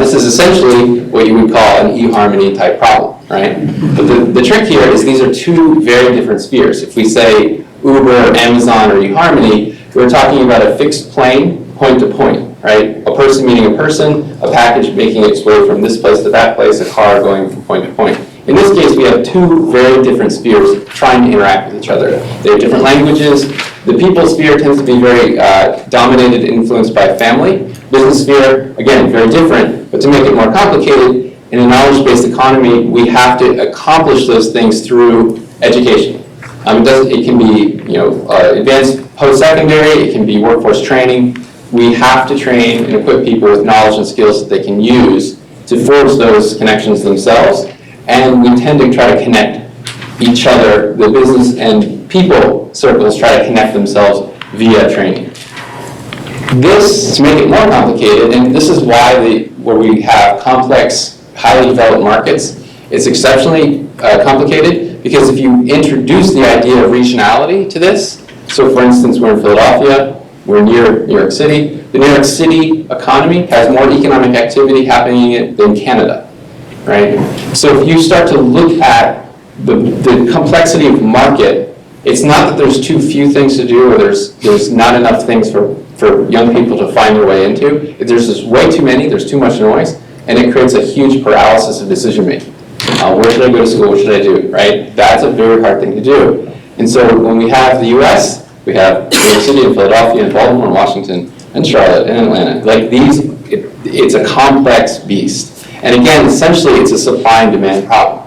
This is essentially what you would call an eHarmony type problem, right? But the trick here is these are two very different spheres. If we say Uber, Amazon, or eHarmony, we're talking about a fixed plane, point to point, right? A person meeting a person, a package making its way from this place to that place, a car going from point to point. In this case, we have two very different spheres trying to interact with each other. They have different languages. The people sphere tends to be very dominated and influenced by family. Business sphere, again, very different, but to make it more complicated, in a knowledge-based economy, we have to accomplish those things through education. It can be advanced post-secondary, it can be workforce training. We have to train and equip people with knowledge and skills that they can use to forge those connections themselves. and we tend to try to connect each other. The business and people circles try to connect themselves via training. This, to make it more complicated, and this is why where we have complex, highly developed markets, it's exceptionally complicated, because if you introduce the idea of regionality to this, so for instance, we're in Philadelphia, we're near New York City, the New York City economy has more economic activity happening in it than Canada, right? So if you start to look at the complexity of market, it's not that there's too few things to do or there's not enough things for young people to find their way into. There's just way too many, there's too much noise, and it creates a huge paralysis of decision making. Where should I go to school? What should I do, right? That's a very hard thing to do. And so when we have the US, we have New York City and Philadelphia and Baltimore and Washington and Charlotte and Atlanta. Like these, it's a complex beast. And again, essentially it's a supply and demand problem,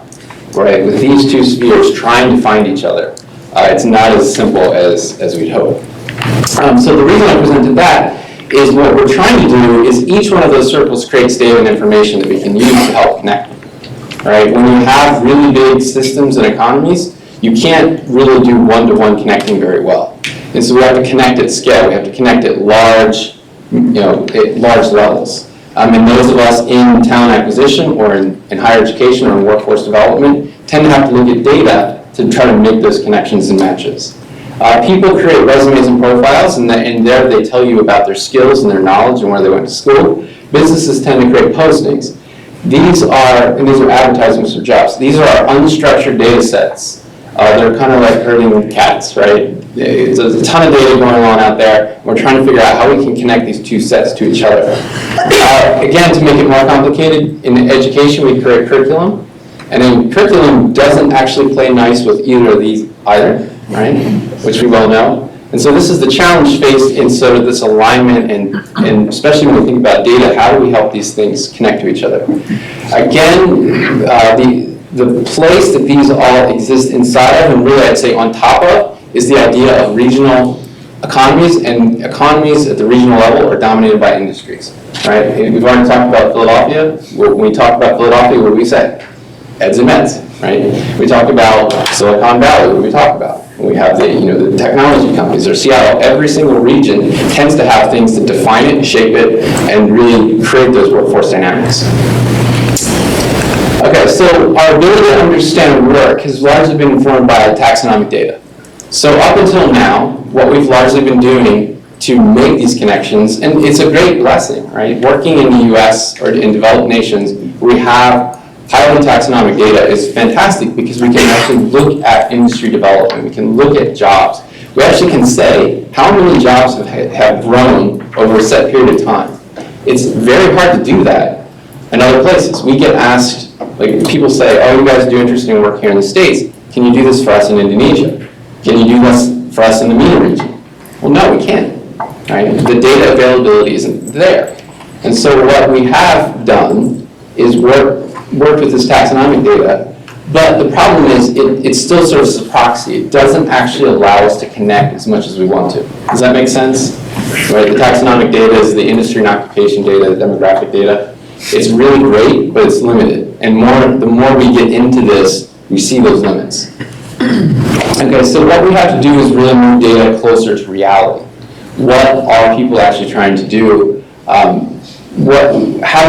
right? With these two spheres trying to find each other. It's not as simple as we'd hope. So the reason I presented that is what we're trying to do is each one of those circles creates data and information that we can use to help connect them, right? When you have really big systems and economies, you can't really do one-to-one connecting very well. And so we have to connect at scale. We have to connect at large, at large levels. And those of us in talent acquisition or in higher education or in workforce development tend to have to look at data to try to make those connections and matches. People create resumes and profiles, and there they tell you about their skills and their knowledge and where they went to school. Businesses tend to create postings. These are advertisements for jobs. These are unstructured data sets. They're kind of like herding cats, right? There's a ton of data going on out there. We're trying to figure out how we can connect these two sets to each other. Again, to make it more complicated, in education we create curriculum, and then curriculum doesn't actually play nice with either of these either, right? Which we well know. And so this is the challenge faced in sort of this alignment, and especially when we think about data, how do we help these things connect to each other? Again, the place that these all exist inside of, and really I'd say on top of, is the idea of regional economies, and economies at the regional level are dominated by industries, right? We've already talked about Philadelphia. When we talk about Philadelphia, what do we say? Eds and meds, right? We talk about Silicon Valley, what do we talk about? We have the technology companies, or Seattle. Every single region tends to have things that define it, shape it, and really create those workforce dynamics. Okay, so our ability to understand work has largely been informed by taxonomic data. So up until now, what we've largely been doing to make these connections, and it's a great blessing, right? Working in the US or in developed nations, we have highly taxonomic data is fantastic because we can actually look at industry development. We can look at jobs. We actually can say how many jobs have grown over a set period of time. It's very hard to do that in other places. We get asked, like people say, oh, you guys do interesting work here in the States. Can you do this for us in Indonesia? Can you do this for us in the MENA region? Well, no, we can't, right? The data availability isn't there. And so what we have done is worked with this taxonomic data, but the problem is it still serves as a proxy. It doesn't actually allow us to connect as much as we want to. Does that make sense? Right? The taxonomic data is the industry and occupation data, the demographic data. It's really great, but it's limited. And the more we get into this, we see those limits. Okay, so what we have to do is really move data closer to reality. What are people actually trying to do? How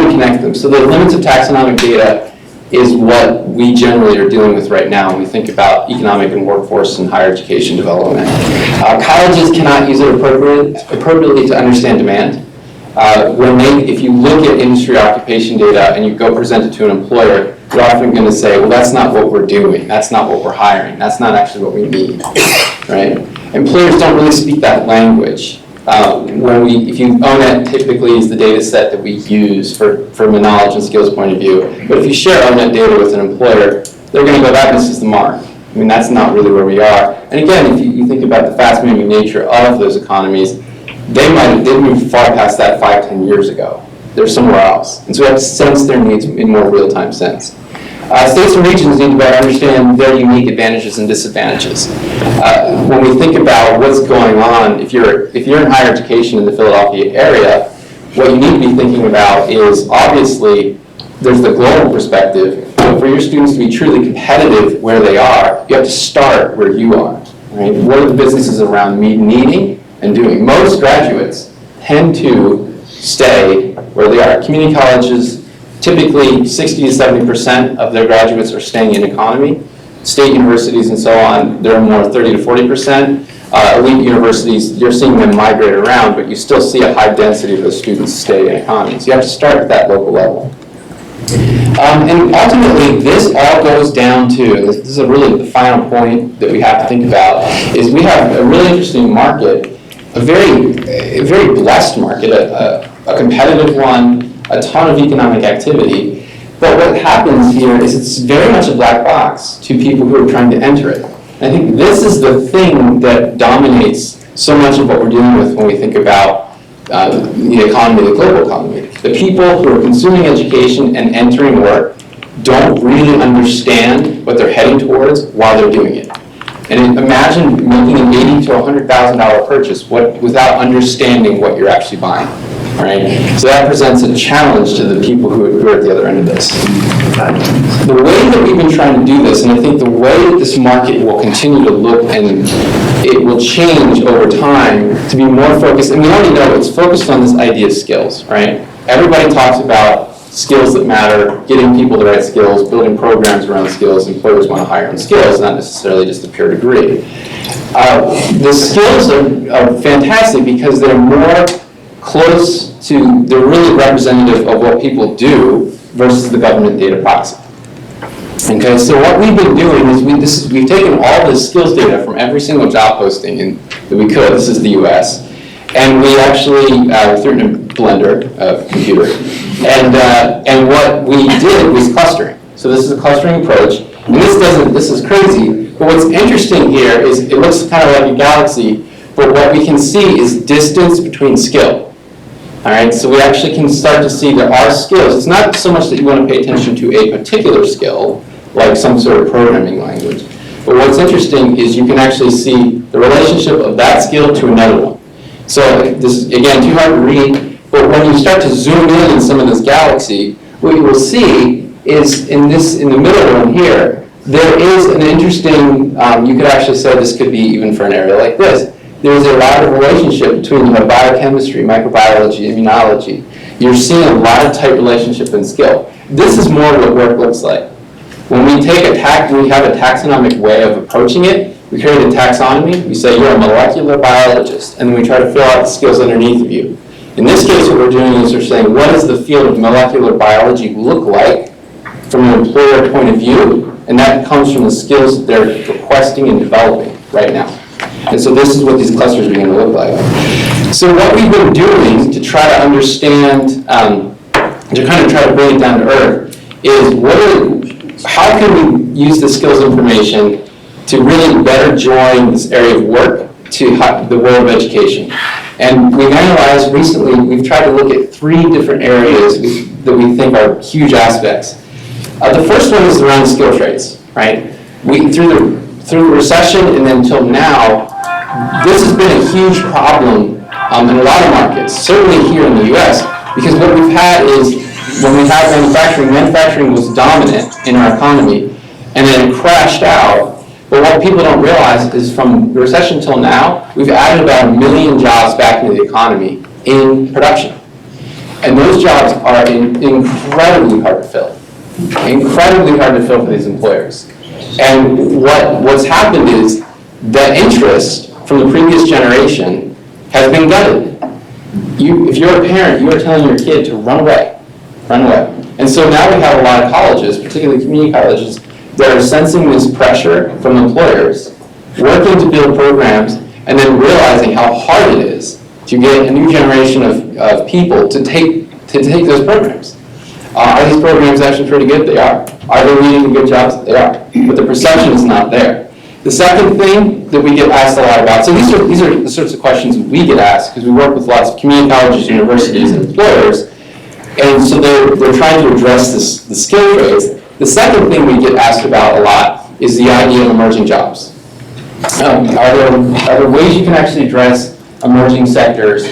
do we connect them? So the limits of taxonomic data is what we generally are dealing with right now when we think about economic and workforce and higher education development. Colleges cannot use it appropriately to understand demand. If you look at industry occupation data and you go present it to an employer, they're often going to say, well, that's not what we're doing. That's not what we're hiring. That's not actually what we need, right? Employers don't really speak that language. If you own it, typically is the data set that we use from a knowledge and skills point of view. But if you share ONET data with an employer, they're going to go, that misses the mark. I mean, that's not really where we are. And again, if you think about the fast-moving nature of those economies, they moved far past that 5-10 years ago. They're somewhere else. And so we have to sense their needs in more real-time sense. States and regions need to better understand their unique advantages and disadvantages. When we think about what's going on, if you're in higher education in the Philadelphia area, what you need to be thinking about is obviously there's the global perspective, but for your students to be truly competitive where they are, you have to start where you are, right? What are the businesses around me needing and doing? Most graduates tend to stay where they are. Community colleges, typically 60 to 70% of their graduates are staying in economy. State universities and so on, they're more 30 to 40%. Elite universities, you're seeing them migrate around, but you still see a high density of those students stay in economy. So you have to start at that local level. And ultimately, this all goes down to, this is really the final point that we have to think about, is we have a really interesting market, a very blessed market, a competitive one, a ton of economic activity. But what happens here is it's very much a black box to people who are trying to enter it. I think this is the thing that dominates so much of what we're dealing with when we think about the economy, the global economy. The people who are consuming education and entering work don't really understand what they're heading towards while they're doing it. And imagine making an $80,000 to $100,000 purchase without understanding what you're actually buying. Right? So that presents a challenge to the people who are at the other end of this. The way that we've been trying to do this, and I think the way that this market will continue to look and it will change over time to be more focused, and we already know it's focused on this idea of skills, right? Everybody talks about skills that matter, getting people the right skills, building programs around skills. Employers want to hire on skills, not necessarily just a pure degree. The skills are fantastic because they're more close to, they're really representative of what people do versus the government data proxy. Okay, so what we've been doing is we've taken all this skills data from every single job posting that we could, this is the US, and we actually threw it in a blender, computer, and what we did was clustering. So this is a clustering approach, and this is crazy, but what's interesting here is it looks kind of like a galaxy, but what we can see is distance between skill. All right, so we actually can start to see there are skills. It's not so much that you want to pay attention to a particular skill, like some sort of programming language, but what's interesting is you can actually see the relationship of that skill to another one. So this is, again, too hard to read, but when you start to zoom in some of this galaxy, what you will see is in the middle one here, there is an interesting, you could actually say this could be even for an area like this, there's a lot of relationship between biochemistry, microbiology, immunology. You're seeing a lot of tight relationship and skill. This is more what work looks like. When we have a taxonomic way of approaching it, we create a taxonomy, we say you're a molecular biologist, and then we try to fill out the skills underneath of you. In this case, what we're doing is we're saying, what does the field of molecular biology look like from an employer point of view? And that comes from the skills that they're requesting and developing right now. And so this is what these clusters are going to look like. So what we've been doing to try to understand, to kind of try to bring it down to earth, is how can we use the skills information to really better join this area of work to the world of education. And we've analyzed recently, we've tried to look at 3 different areas that we think are huge aspects. The first one is around skill trades, right? Through the recession and then until now, this has been a huge problem in a lot of markets, certainly here in the US, because what we've had is, when we had manufacturing was dominant in our economy, and then it crashed out. But what people don't realize is from the recession till now, we've added about 1 million jobs back into the economy in production. And those jobs are incredibly hard to fill. Incredibly hard to fill for these employers. And what's happened is the interest from the previous generation has been gutted. If you're a parent, you are telling your kid to run away, run away. And so now we have a lot of colleges, particularly community colleges, that are sensing this pressure from employers, working to build programs, and then realizing how hard it is to get a new generation of people to take those programs. Are these programs actually pretty good? They are. Are they leading to good jobs? They are. But the perception is not there. The second thing that we get asked a lot about, so these are the sorts of questions we get asked, because we work with lots of community colleges, universities, and employers, and so they're trying to address the skill trades. The second thing we get asked about a lot is the idea of emerging jobs. Are there ways you can actually address emerging sectors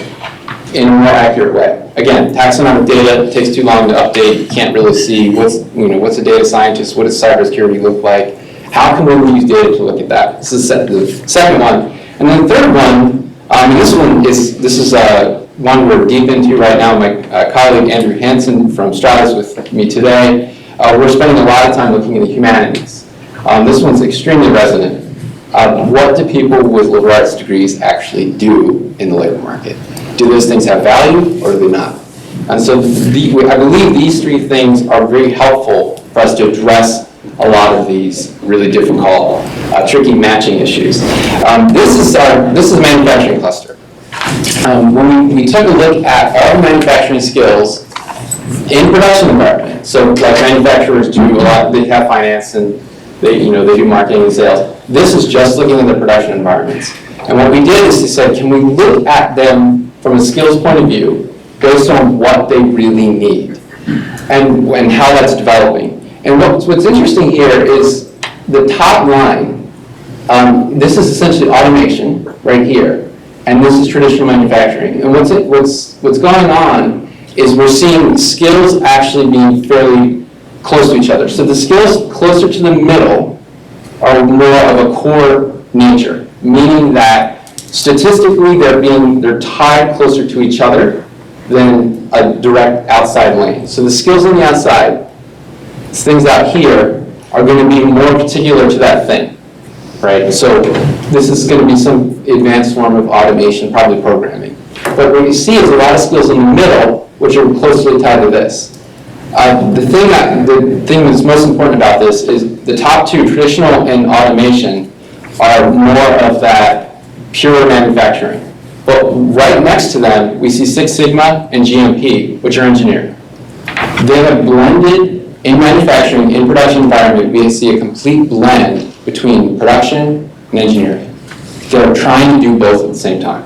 in a more accurate way. Again, taxonomic data takes too long to update. You can't really see what's a data scientist, what does cybersecurity look like. How can we use data to look at that? This is the second one. And then the third one, and this is one we're deep into right now. My colleague Andrew Hansen from Strada is with me today. We're spending a lot of time looking at the humanities. This one's extremely resonant. What do people with liberal arts degrees actually do in the labor market? Do those things have value or do they not? And so I believe these three things are very helpful for us to address a lot of these really difficult, tricky matching issues. This is a manufacturing cluster. When we took a look at all manufacturing skills in production environment, so like manufacturers do a lot, they have finance and they do marketing and sales. This is just looking at the production environments. And what we did is we said, can we look at them from a skills point of view based on what they really need and how that's developing. And what's interesting here is the top line. This is essentially automation right here, and this is traditional manufacturing. And what's going on is we're seeing skills actually being fairly close to each other. So the skills closer to the middle are more of a core nature, meaning that statistically they're tied closer to each other than a direct outside lane. So the skills on the outside, things out here, are going to be more particular to that thing, right? So this is going to be some advanced form of automation, probably programming. But what you see is a lot of skills in the middle, which are closely tied to this. The thing that's most important about this is the top two, traditional and automation, are more of that pure manufacturing. But right next to them, we see Six Sigma and GMP, which are engineering. They have blended in manufacturing, in production environment, we see a complete blend between production and engineering. They're trying to do both at the same time.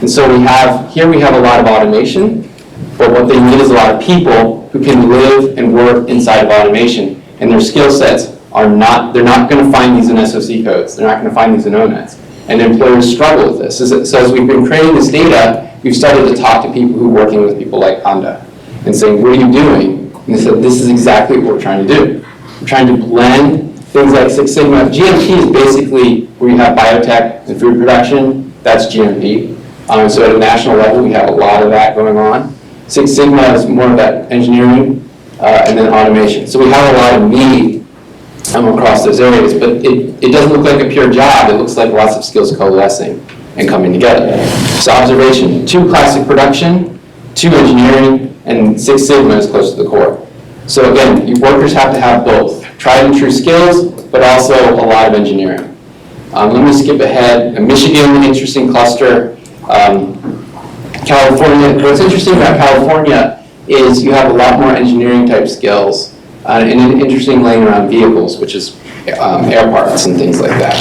And so we have a lot of automation, but what they need is a lot of people who can live and work inside of automation, and their skill sets they're not going to find these in SOC codes. They're not going to find these in ONETs. And employers struggle with this. So as we've been creating this data, we've started to talk to people who are working with people like Honda and saying, what are you doing? And they said, this is exactly what we're trying to do. We're trying to blend things like Six Sigma. GMP is basically where you have biotech and food production. That's GMP. So at a national level, we have a lot of that going on. Six Sigma is more of that engineering and then automation. So we have a lot of need across those areas, but it doesn't look like a pure job. It looks like lots of skills coalescing and coming together. So observation, 2 classic production, 2 engineering, and Six Sigma is close to the core. So again, you workers have to have both, tried and true skills, but also a lot of engineering. Let me skip ahead. Michigan, interesting cluster. California, what's interesting about California is you have a lot more engineering type skills and an interesting lane around vehicles, which is air parts and things like that.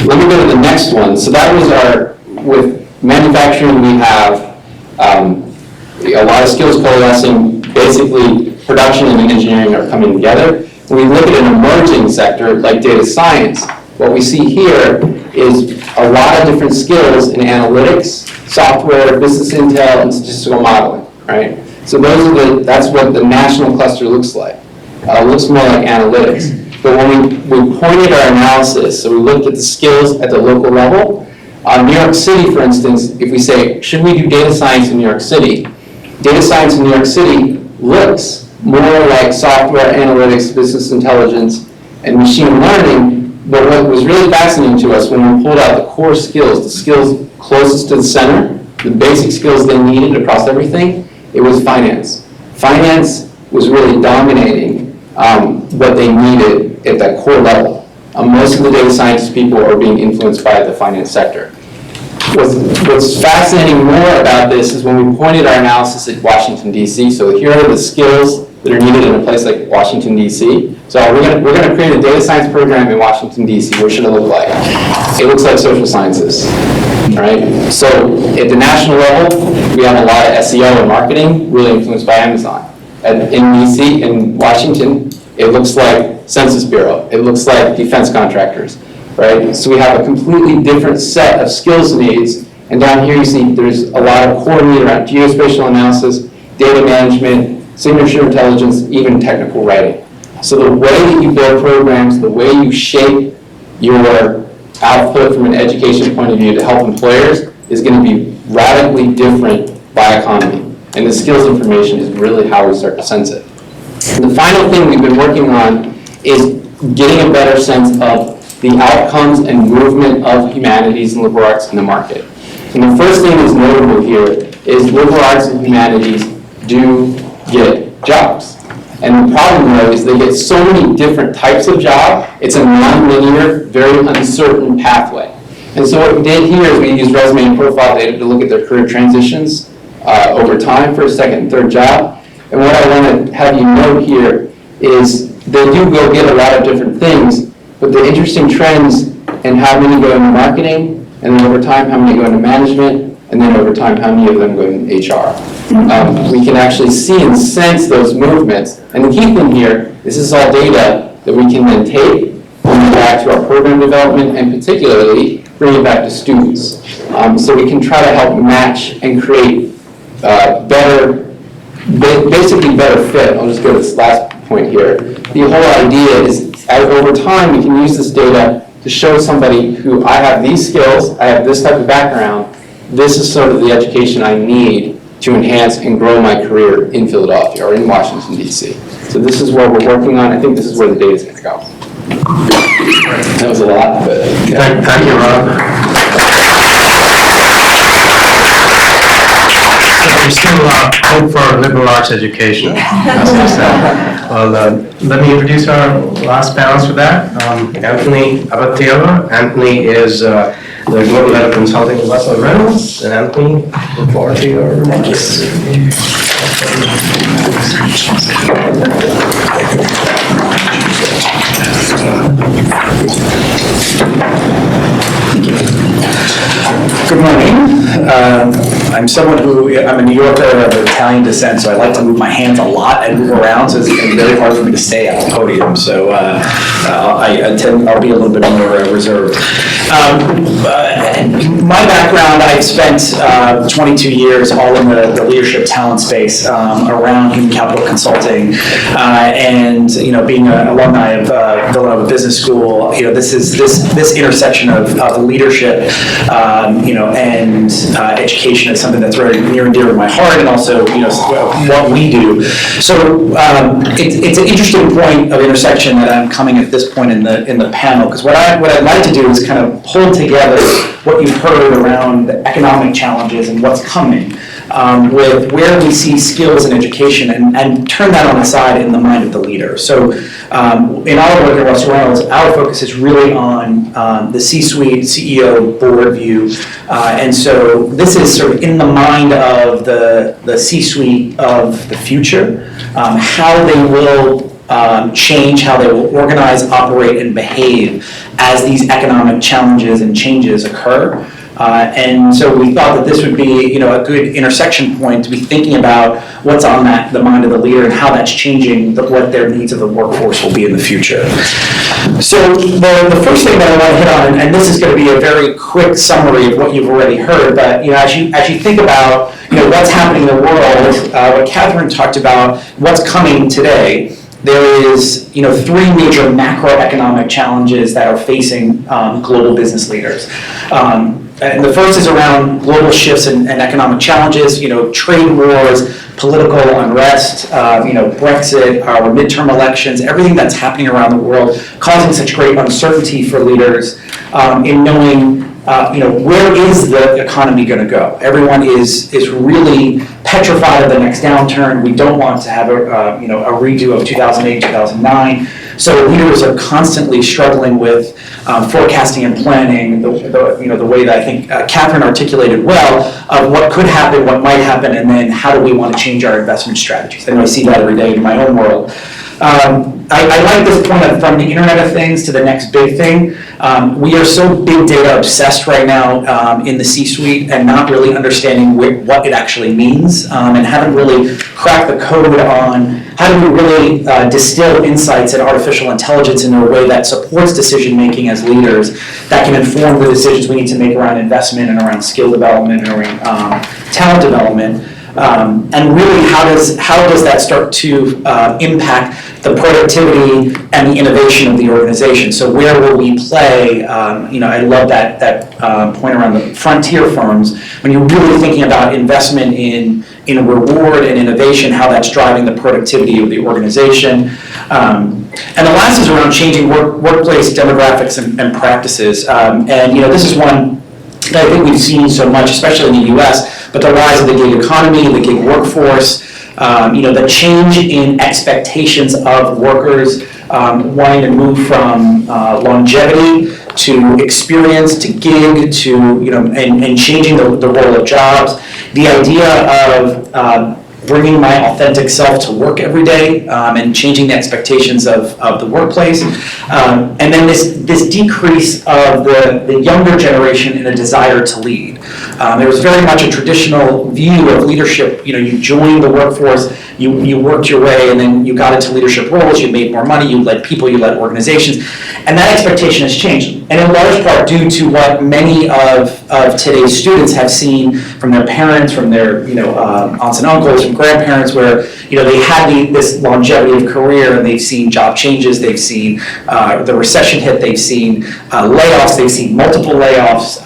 Let me go to the next one. So that was with manufacturing, we have a lot of skills coalescing. Basically, production and engineering are coming together. When we look at an emerging sector like data science, what we see here is a lot of different skills in analytics, software, business intel, and statistical modeling, right? So that's what the national cluster looks like. It looks more like analytics. But when we pointed our analysis, so we looked at the skills at the local level. New York City, for instance, if we say, should we do data science in New York City? Data science in New York City looks more like software, analytics, business intelligence, and machine learning. But what was really fascinating to us when we pulled out the core skills, the skills closest to the center, the basic skills they needed across everything, it was finance. Finance was really dominating what they needed at that core level. Most of the data science people are being influenced by the finance sector. What's fascinating more about this is when we pointed our analysis at Washington, D.C. So here are the skills that are needed in a place like Washington, D.C. So we're going to create a data science program in Washington, D.C. What should it look like? It looks like social sciences, right? So at the national level, we have a lot of SEO and marketing, really influenced by Amazon. In D.C., in Washington, it looks like Census Bureau. It looks like defense contractors, right? So we have a completely different set of skills needs And down here you see there's a lot of core need around geospatial analysis, data management, signature intelligence, even technical writing. So the way that you build programs, the way you shape your output from an education point of view to help employers is going to be radically different by economy. And the skills information is really how we start to sense it. The final thing we've been working on is getting a better sense of the outcomes and movement of humanities and liberal arts in the market. And the first thing that's notable here is liberal arts and humanities do get jobs. And the problem, though, is they get so many different types of job, it's a non-linear, very uncertain pathway. And so what we did here is we used resume and profile data to look at their career transitions over time for a second and third job. And what I want to have you note here is they do go get a lot of different things, but the interesting trends in how many go into marketing, and then over time how many go into management, and then over time how many of them go into HR. We can actually see and sense those movements. And the key thing here is this is all data that we can then take, bring it back to our program development, and particularly bring it back to students. So we can try to help match and create basically better fit. I'll just go to this last point here. The whole idea is over time we can use this data to show somebody who I have these skills, I have this type of background, this is sort of the education I need to enhance and grow my career in Philadelphia or in Washington, D.C. So this is what we're working on. I think this is where the data is going to go. That was a lot, but... Thank you, Rob. There's still hope for liberal arts education. Well, let me introduce our last panelist for that. Anthony Abbatiello. Anthony is the Global Head of Consulting with Reynolds. And Anthony, look forward to your remarks. Good morning. I'm a New Yorker of Italian descent, so I like to move my hands a lot and move around, so it's very hard for me to stay at the podium. So I'll be a little bit more reserved. My background, I've spent 22 years all in the leadership talent space around human capital consulting, and being an alumni of Villanova Business School, this intersection of leadership, and education is something that's very near and dear to my heart, and also what we do. So it's an interesting point of intersection that I'm coming at this point in the panel, because what I'd like to do is kind of pull together what you've heard around the economic challenges and what's coming, with where we see skills in education, and turn that on its side in the mind of the leader. So in our work at Russell Reynolds, our focus is really on the C-suite, CEO, board view, and so this is sort of in the mind of the C-suite of the future, how they will change, how they will organize, operate, and behave as these economic challenges and changes occur. And so we thought that this would be, a good intersection point to be thinking about what's on the mind of the leader and how that's changing what their needs of the workforce will be in the future. So the first thing that I want to hit on, and this is going to be a very quick summary of what you've already heard, but as you think about what's happening in the world, what Catherine talked about, what's coming today. There is, three major macroeconomic challenges that are facing global business leaders. And the first is around global shifts and economic challenges, trade wars, political unrest, Brexit, our midterm elections, everything that's happening around the world, causing such great uncertainty for leaders in knowing where is the economy going to go? Everyone is really petrified of the next downturn. We don't want to have a redo of 2008, 2009. So leaders are constantly struggling with forecasting and planning the way that I think Catherine articulated well of what could happen, what might happen, and then how do we want to change our investment strategies. I know I see that every day in my own world. I like this point of from the Internet of Things to the next big thing. We are so big data obsessed right now in the C-suite and not really understanding what it actually means and haven't really cracked the code on how do we really distill insights and artificial intelligence into a way that supports decision-making as leaders that can inform the decisions we need to make around investment and around skill development and around talent development. And really, how does that start to impact the productivity and the innovation of the organization? So where will we play? I love that point around the frontier firms. When you're really thinking about investment in reward and innovation, how that's driving the productivity of the organization. And the last is around changing workplace demographics and practices. This is one that I think we've seen so much, especially in the U.S., but the rise of the gig economy, the gig workforce, the change in expectations of workers wanting to move from longevity to experience to gig to, and changing the role of jobs. The idea of bringing my authentic self to work every day and changing the expectations of the workplace. And then this decrease of the younger generation in a desire to lead. There was very much a traditional view of leadership. You joined the workforce, you worked your way, and then you got into leadership roles, you made more money, you led people, you led organizations. And that expectation has changed. And in large part due to what many of today's students have seen from their parents, from their aunts and uncles, from grandparents, where they had this longevity of career, and they've seen job changes, they've seen the recession hit, they've seen layoffs, they've seen multiple layoffs.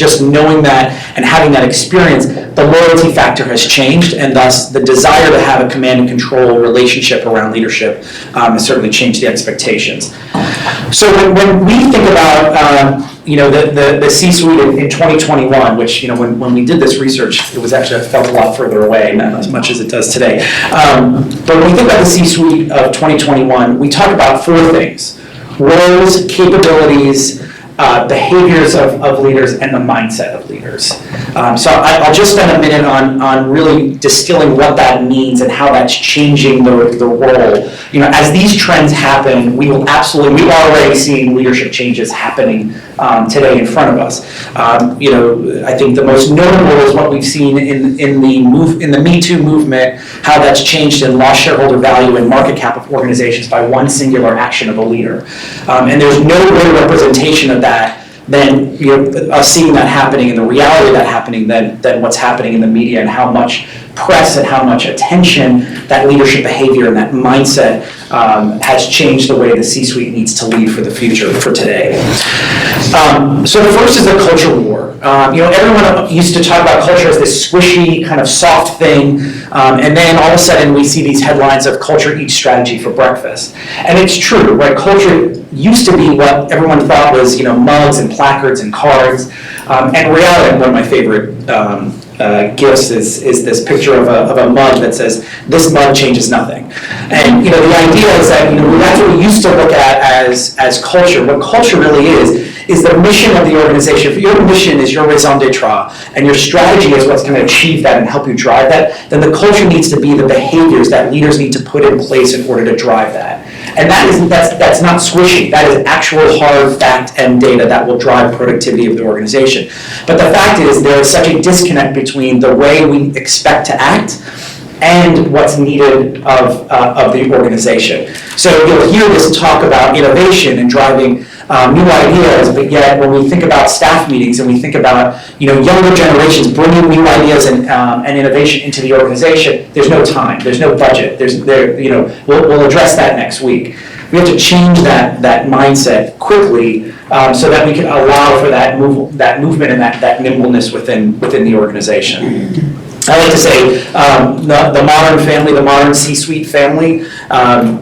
Just knowing that and having that experience, the loyalty factor has changed, and thus the desire to have a command and control relationship around leadership has certainly changed the expectations. So when we think about the C-suite in 2021, which when we did this research, it was actually, I felt a lot further away, not as much as it does today. But when we think about the C-suite of 2021, we talk about four things: roles, capabilities, behaviors of leaders, and the mindset of leaders. So I'll just spend a minute on really distilling what that means and how that's changing the role. As these trends happen, we've already seen leadership changes happening today in front of us. I think the most notable is what we've seen in the Me Too movement, how that's changed and lost shareholder value and market cap of organizations by one singular action of a leader. And there's no greater representation of that than us seeing that happening and the reality of that happening than what's happening in the media, and how much press and how much attention that leadership behavior and that mindset has changed the way the C-suite needs to lead for the future, for today. So the first is the culture war. Everyone used to talk about culture as this squishy, kind of soft thing, and then all of a sudden we see these headlines of culture eats strategy for breakfast. And it's true, right? Culture used to be what everyone thought was, mugs and placards and cards. And reality, one of my favorite gifts is this picture of a mug that says, "This mug changes nothing." And the idea is that that's what we used to look at as culture. What culture really is the mission of the organization. If your mission is your raison d'etre and your strategy is what's going to achieve that and help you drive that, then the culture needs to be the behaviors that leaders need to put in place in order to drive that. And that's not squishy. That is actual hard fact and data that will drive productivity of the organization. But the fact is there is such a disconnect between the way we expect to act and what's needed of the organization. So you'll hear this talk about innovation and driving new ideas, but yet when we think about staff meetings and we think about younger generations bringing new ideas and innovation into the organization, there's no time, there's no budget. We'll address that next week. We have to change that mindset quickly so that we can allow for that movement and that nimbleness within the organization. I like to say the modern family, the modern C-suite family, in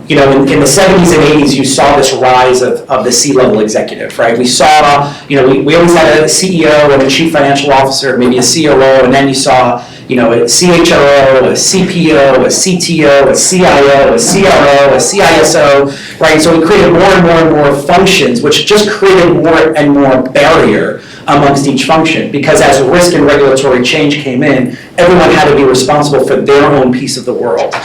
the 70s and 80s, you saw this rise of the C-level executive, right? We saw, we always had a CEO and a chief financial officer, maybe a COO, and then you saw, a CHRO, a CPO, a CTO, a CIO, a CRO, a CISO, right? So we created more and more and more functions, which just created more and more barrier amongst each function, because as risk and regulatory change came in, everyone had to be responsible for their own piece of the world.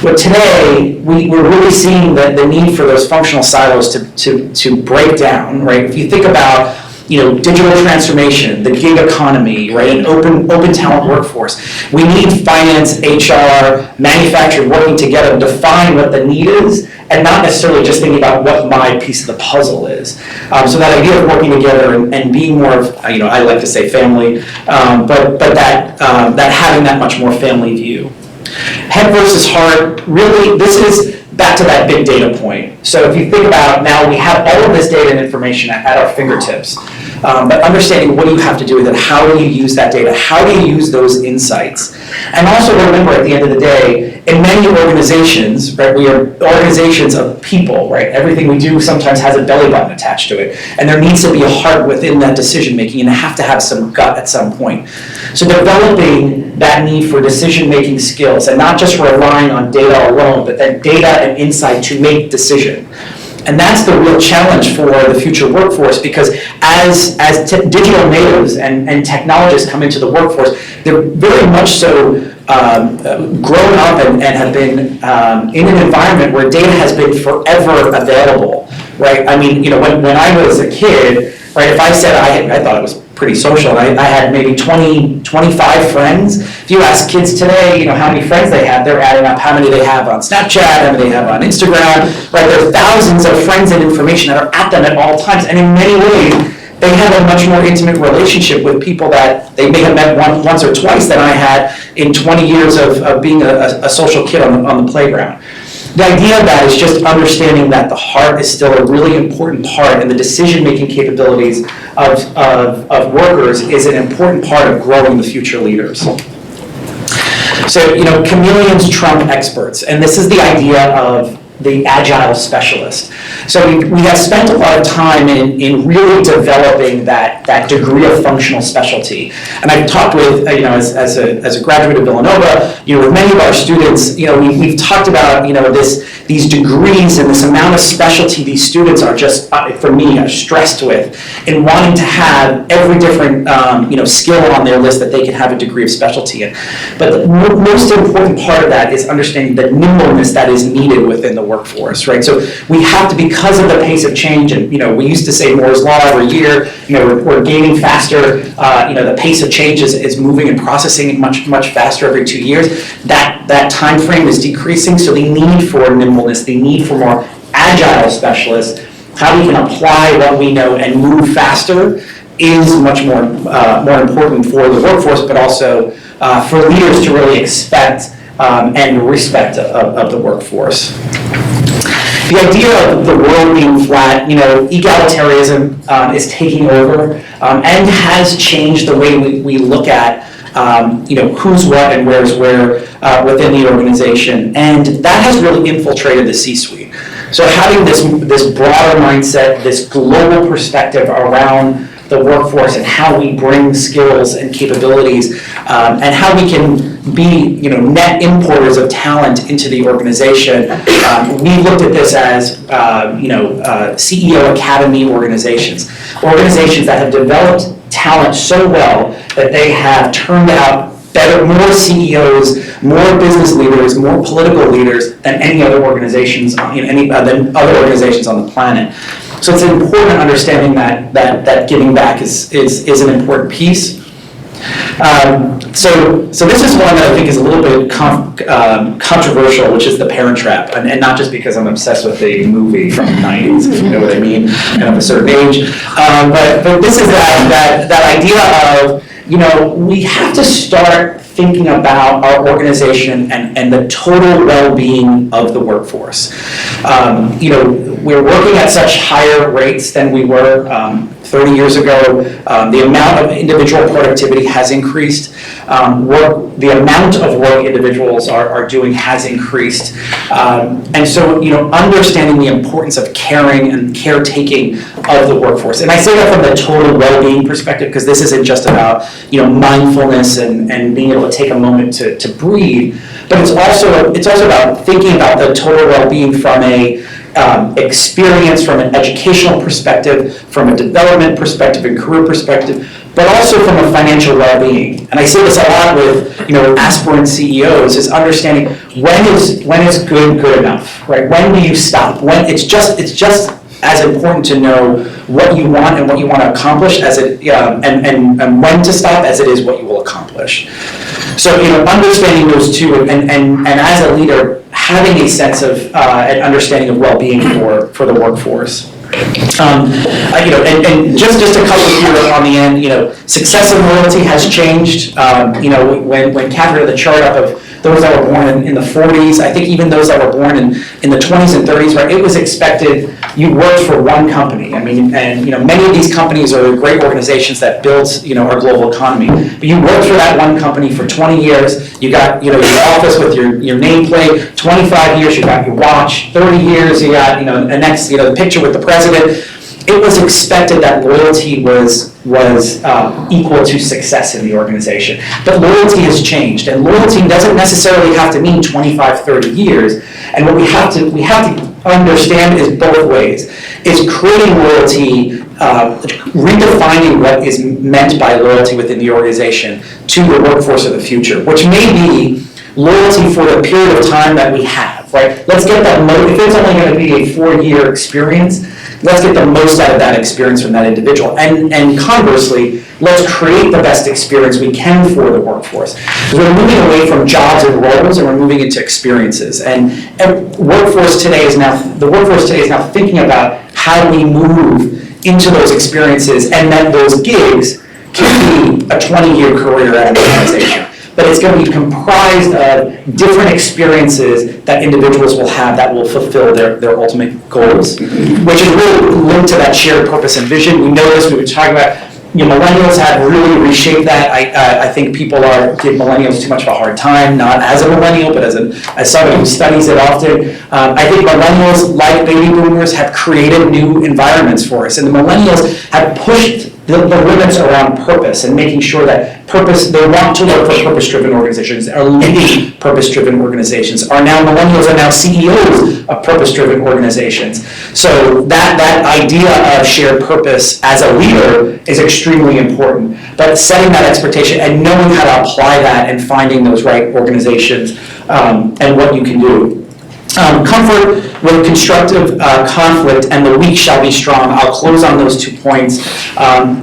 But today, we're really seeing the need for those functional silos to break down, right? If you think about digital transformation, the gig economy, right, an open talent workforce. We need finance, HR, manufacturing working together to define what the need is, and not necessarily just thinking about what my piece of the puzzle is. So that idea of working together and being more of, I like to say family, but that having that much more family view. Head versus heart, really, this is back to that big data point. So if you think about now, we have all of this data and information at our fingertips, but understanding what do you have to do with it, how do you use that data, how do you use those insights? And also remember, at the end of the day, in many organizations, right, we are organizations of people, right? Everything we do sometimes has a belly button attached to it, and there needs to be a heart within that decision making, and have to have some gut at some point. So developing that need for decision-making skills, and not just relying on data alone, but then data and insight to make decision. And that's the real challenge for the future workforce, because as digital natives and technologists come into the workforce, they're very much so grown up and have been in an environment where data has been forever available, right? I mean, when I was a kid, right, if I said I thought it was pretty social, and I had maybe 20, 25 friends. If you ask kids today, how many friends they have, they're adding up how many they have on Snapchat, how many they have on Instagram, right? There are thousands of friends and information that are at them at all times, and in many ways, they have a much more intimate relationship with people that they may have met once or twice than I had in 20 years of being a social kid on the playground. The idea of that is just understanding that the heart is still a really important part, and the decision-making capabilities of workers is an important part of growing the future leaders. So, chameleons trump experts, and this is the idea of the agile specialist. So we have spent a lot of time in really developing that degree of functional specialty. And I've talked with, as a graduate of Villanova, with many of our students, we've talked about, these degrees and this amount of specialty these students are just, for me, are stressed with, in wanting to have every different, skill on their list that they can have a degree of specialty in. But the most important part of that is understanding the nimbleness that is needed within the workforce, right? So we have to, because of the pace of change, and we used to say Moore's Law every year, we're gaining faster, the pace of change is moving and processing much faster every 2 years. That time frame is decreasing, so the need for nimbleness, the need for more agile specialists, how we can apply what we know and move faster is much more important for the workforce, but also for leaders to really expect and respect of the workforce. The idea of the world being flat, egalitarianism is taking over and has changed the way we look at who's what and where's where within the organization, and that has really infiltrated the C-suite. So having this broader mindset, this global perspective around the workforce and how we bring skills and capabilities and how we can be net importers of talent into the organization. We looked at this as CEO Academy organizations that have developed talent so well that they have turned out more CEOs, more business leaders, more political leaders than any other organizations, than other organizations on the planet. So it's important understanding that giving back is an important piece. So this is one that I think is a little bit controversial, which is the Parent Trap, and not just because I'm obsessed with the movie from the 90s, if you know what I mean, and of a certain age. But this is that idea of, we have to start thinking about our organization and the total well-being of the workforce. We're working at such higher rates than we were 30 years ago. The amount of individual productivity has increased. The amount of work individuals are doing has increased. And so, understanding the importance of caring and caretaking of the workforce. And I say that from the total well-being perspective, because this isn't just about, mindfulness and being able to take a moment to breathe, but it's also about thinking about the total well-being from a experience, from an educational perspective, from a development perspective and career perspective, but also from a financial well-being. And I say this a lot with, aspirant CEOs, is understanding when is good enough, right? When do you stop? When it's just as important to know what you want and what you want to accomplish as it, and when to stop as it is what you will accomplish. So, understanding those two, and as a leader, having a sense of an understanding of well-being for the workforce. And just a couple here on the end, success and loyalty has changed. When Catherine had the chart up of those that were born in the 40s, I think even those that were born in the 20s and 30s, right, it was expected you worked for one company. I mean, and many of these companies are great organizations that build our global economy. But you worked for that one company for 20 years. You got your office with your nameplate. 25 years, you got your watch. 30 years, you got the picture with the president. It was expected that loyalty was equal to success in the organization. But loyalty has changed, and loyalty doesn't necessarily have to mean 25, 30 years. And what we have to understand is both ways. Is creating loyalty, redefining what is meant by loyalty within the organization to the workforce of the future, which may be loyalty for the period of time that we have, right? Let's get that, if it's only going to be a 4-year experience, let's get the most out of that experience from that individual. And conversely, let's create the best experience we can for the workforce. Because we're moving away from jobs and roles, and we're moving into experiences. And the workforce today is now thinking about how we move into those experiences, and that those gigs can be a 20-year career at an organization. But it's going to be comprised of different experiences that individuals will have that will fulfill their ultimate goals, which is really linked to that shared purpose and vision. We know this, we were talking about, millennials have really reshaped that. I think people give millennials too much of a hard time, not as a millennial, but as someone who studies it often. I think millennials, like baby boomers, have created new environments for us, and the millennials have pushed the limits around purpose and making sure that they want to work for purpose-driven organizations, are leading purpose-driven organizations, millennials are now CEOs of purpose-driven organizations. So that idea of shared purpose as a leader is extremely important. But setting that expectation and knowing how to apply that and finding those right organizations and what you can do. Comfort with constructive conflict, and the weak shall be strong. I'll close on those 2 points.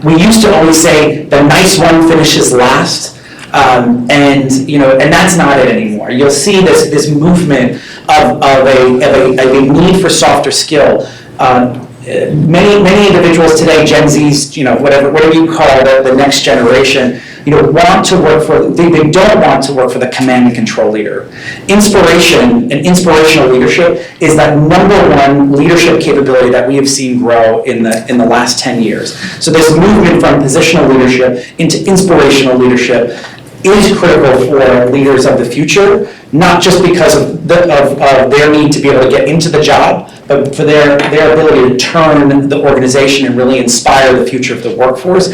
We used to always say the nice one finishes last, and that's not it anymore. You'll see this movement of a need for softer skill. Many individuals today, Gen Zs, whatever you call the next generation, want to work for, they don't want to work for the command and control leader. Inspiration and inspirational leadership is that #1 leadership capability that we have seen grow in the last 10 years. So this movement from positional leadership into inspirational leadership is critical for leaders of the future, not just because of their need to be able to get into the job, but for their ability to turn the organization and really inspire the future of the workforce.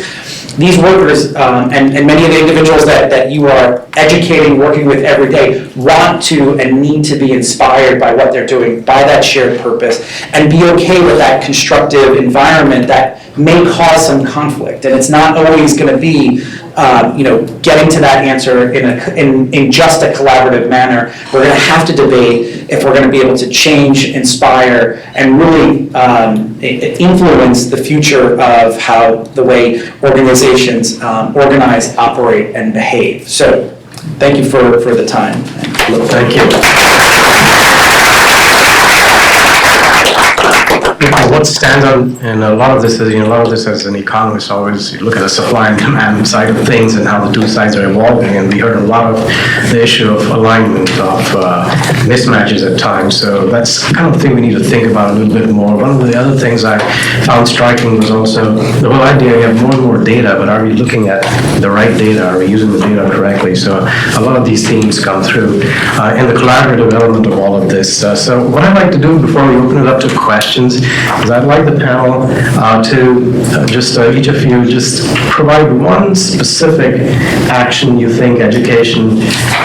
These workers, and many of the individuals that you are educating, working with every day, want to and need to be inspired by what they're doing, by that shared purpose, and be okay with that constructive environment that may cause some conflict. And it's not always going to be getting to that answer in just a collaborative manner. We're going to have to debate if we're going to be able to change, inspire, and really influence the future of how the way organizations organize, operate, and behave. So, thank you for the time. Thank you. What stands out in a lot of this is, as an economist, always you look at the supply and demand side of things and how the two sides are evolving, and we heard a lot of the issue of alignment, of mismatches at times, so that's the kind of thing we need to think about a little bit more. One of the other things I found striking was also the whole idea we have more and more data, but are we looking at the right data? Are we using the data correctly? So a lot of these themes come through in the collaborative element of all of this. So what I'd like to do before we open it up to questions is I'd like the panel to just each of you just provide one specific action you think education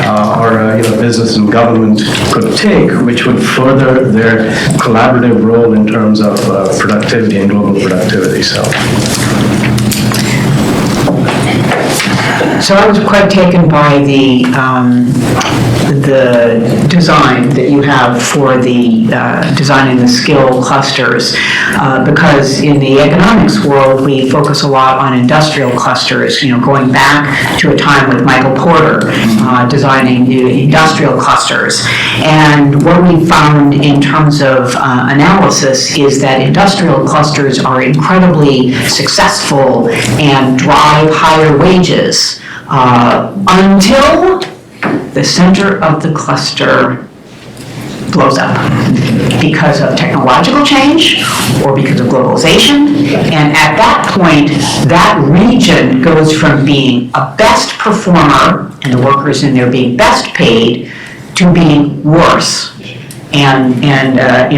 or business and government could take, which would further their collaborative role in terms of productivity and global productivity. So. So I was quite taken by the design that you have for the designing the skill clusters, because in the economics world, we focus a lot on industrial clusters, going back to a time with Michael Porter, designing the industrial clusters. And what we found in terms of analysis is that industrial clusters are incredibly successful and drive higher wages until the center of the cluster blows up because of technological change or because of globalization. And at that point, that region goes from being a best performer and the workers in there being best paid to being worse and a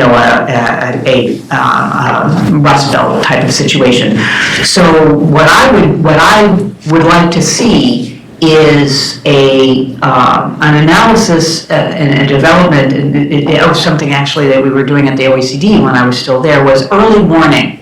Rust Belt type of situation. So what I would like to see is an analysis and a development. It was something actually that we were doing at the OECD when I was still there, was early warning.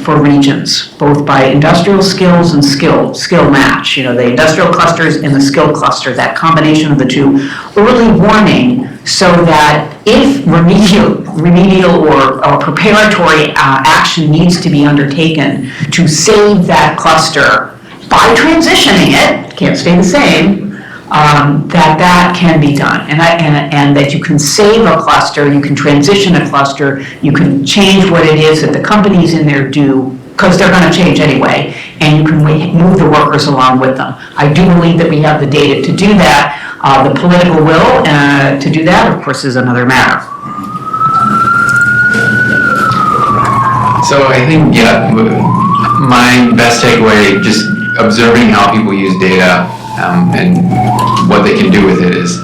For regions, both by industrial skills and skill match, the industrial clusters and the skill cluster, that combination of the two, early warning, so that if remedial or preparatory action needs to be undertaken to save that cluster by transitioning it, can't stay the same, that can be done, and that you can save a cluster, you can transition a cluster, you can change what it is that the companies in there do, because they're going to change anyway, and you can move the workers along with them. I do believe that we have the data to do that. The political will to do that, of course, is another matter. So I think, my best takeaway, just observing how people use data and what they can do with it is,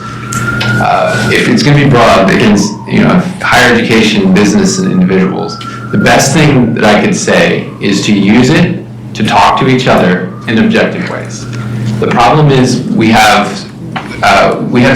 if it's going to be broad, they can, higher education, business, and individuals. The best thing that I could say is to use it to talk to each other in objective ways. The problem is we have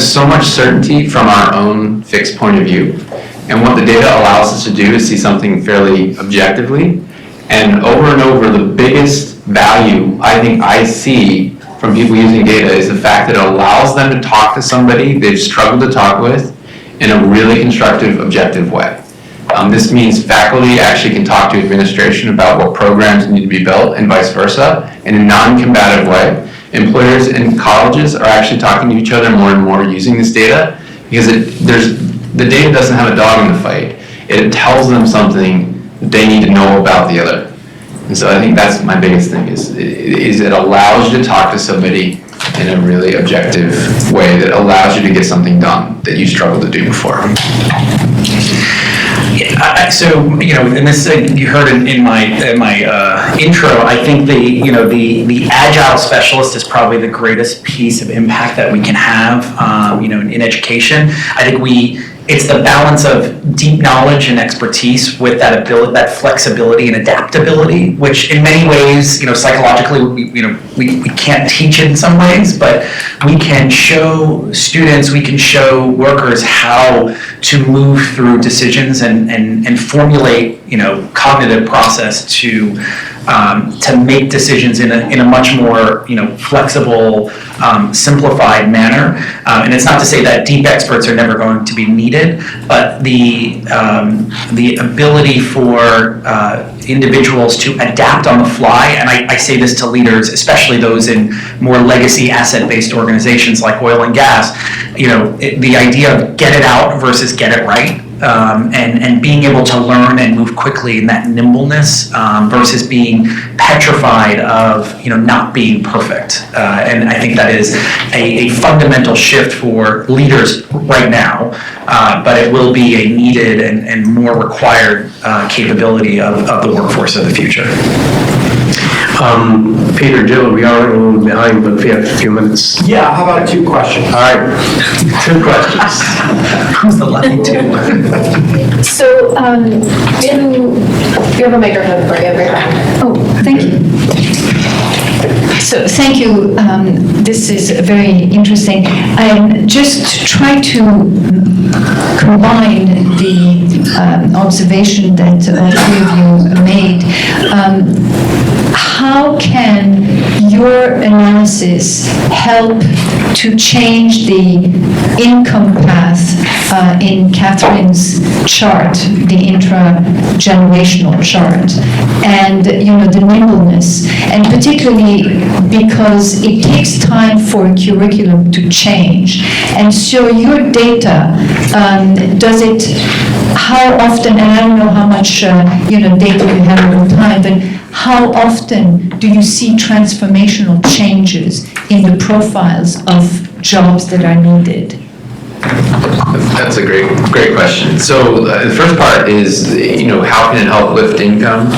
so much certainty from our own fixed point of view, and what the data allows us to do is see something fairly objectively. And over, the biggest value I think I see from people using data is the fact that it allows them to talk to somebody they've struggled to talk with in a really constructive, objective way. This means faculty actually can talk to administration about what programs need to be built and vice versa in a non-combative way. Employers and colleges are actually talking to each other more and more using this data because the data doesn't have a dog in the fight. It tells them something that they need to know about the other. And so I think that's my biggest thing is it allows you to talk to somebody in a really objective way that allows you to get something done that you struggled to do before. And this you heard in my intro. I think the agile specialist is probably the greatest piece of impact that we can have, in education. I think it's the balance of deep knowledge and expertise with that ability, that flexibility and adaptability, which in many ways, psychologically, we can't teach it in some ways, but we can show students, we can show workers how to move through decisions and formulate, cognitive process to make decisions in a much more, flexible, simplified manner. And it's not to say that deep experts are never going to be needed, but the ability for individuals to adapt on the fly, and I say this to leaders, especially those in more legacy asset-based organizations like oil and gas, the idea of get it out versus get it right. And being able to learn and move quickly in that nimbleness versus being petrified of not being perfect. And I think that is a fundamental shift for leaders right now, but it will be a needed and more required capability of the workforce of the future. Peter, Jill, we are a little behind, but we have a few minutes. Yeah, how about 2 questions? All right, 2 questions. Who's the lucky 2? So, you have a microphone for you, right? Oh, thank you. So, thank you. This is very interesting. I just try to combine the observation that all 3 of you made. how can your analysis help to change the income path in Catherine's chart, the intra-generational chart, and the nimbleness, and particularly because it takes time for a curriculum to change. And so your data, how often, and I don't know how much data you have over time, but how often do you see transformational changes in the profiles of jobs that are needed? That's a great question. So the first part is, how can it help lift income?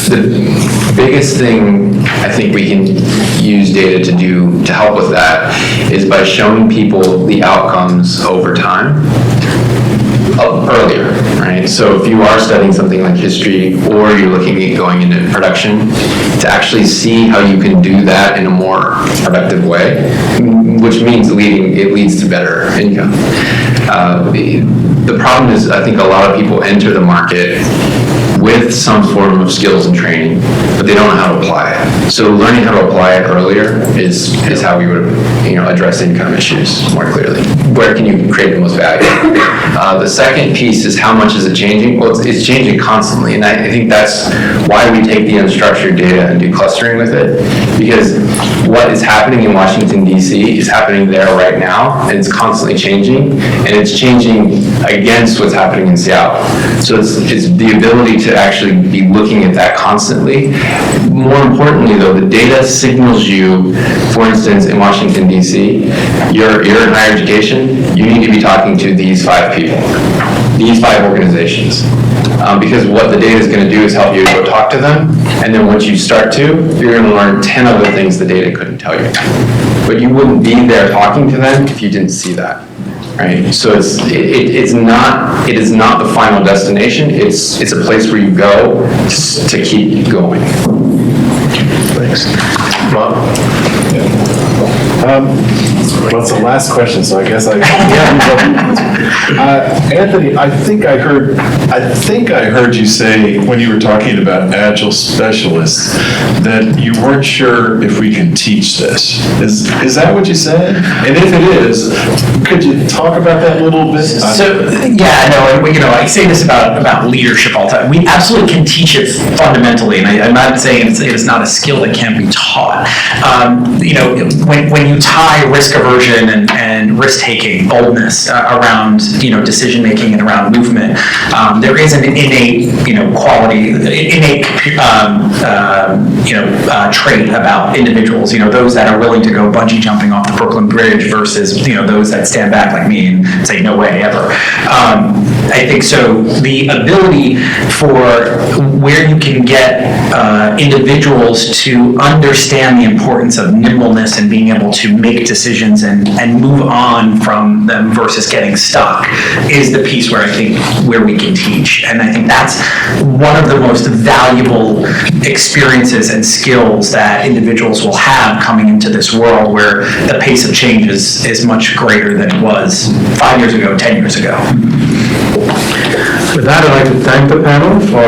The biggest thing I think we can use data to do to help with that is by showing people the outcomes over time. Earlier, right? So if you are studying something like history or you're looking at going into production, to actually see how you can do that in a more effective way, which means it leads to better income. The problem is, I think a lot of people enter the market with some form of skills and training, but they don't know how to apply it. So learning how to apply it earlier is how we would address income issues more clearly. Where can you create the most value? The second piece is how much is it changing? Well, it's changing constantly, and I think that's why we take the unstructured data and do clustering with it, because what is happening in Washington, D.C. is happening there right now, and it's constantly changing, and it's changing against what's happening in Seattle. So it's the ability to actually be looking at that constantly. More importantly, though, the data signals you, for instance, in Washington, D.C., you're in higher education, you need to be talking to these 5 people, these 5 organizations. Because what the data is going to do is help you go talk to them, and then once you start to, you're going to learn 10 other things the data couldn't tell you. But you wouldn't be there talking to them if you didn't see that. Right? So it is not the final destination. It's a place where you go to keep going. Thanks. Bob? Well, it's the last question, so I guess Anthony, I think I heard you say when you were talking about agile specialists that you weren't sure if we can teach this. Is that what you said? And if it is, could you talk about that a little bit? I say this about leadership all the time. We absolutely can teach it fundamentally, and I'm not saying it's not a skill that can't be taught. When you tie risk aversion and risk-taking, boldness around decision-making and around movement, there is an innate quality, trait about individuals. Those that are willing to go bungee jumping off the Brooklyn Bridge versus those that stand back like me and say no way ever. I think so. The ability for where you can get individuals to understand the importance of nimbleness and being able to make decisions and move on from them versus getting stuck is the piece where I think where we can teach. And I think that's one of the most valuable experiences and skills that individuals will have coming into this world where the pace of change is much greater than it was 5 years ago, 10 years ago. With that, I'd like to thank the panel for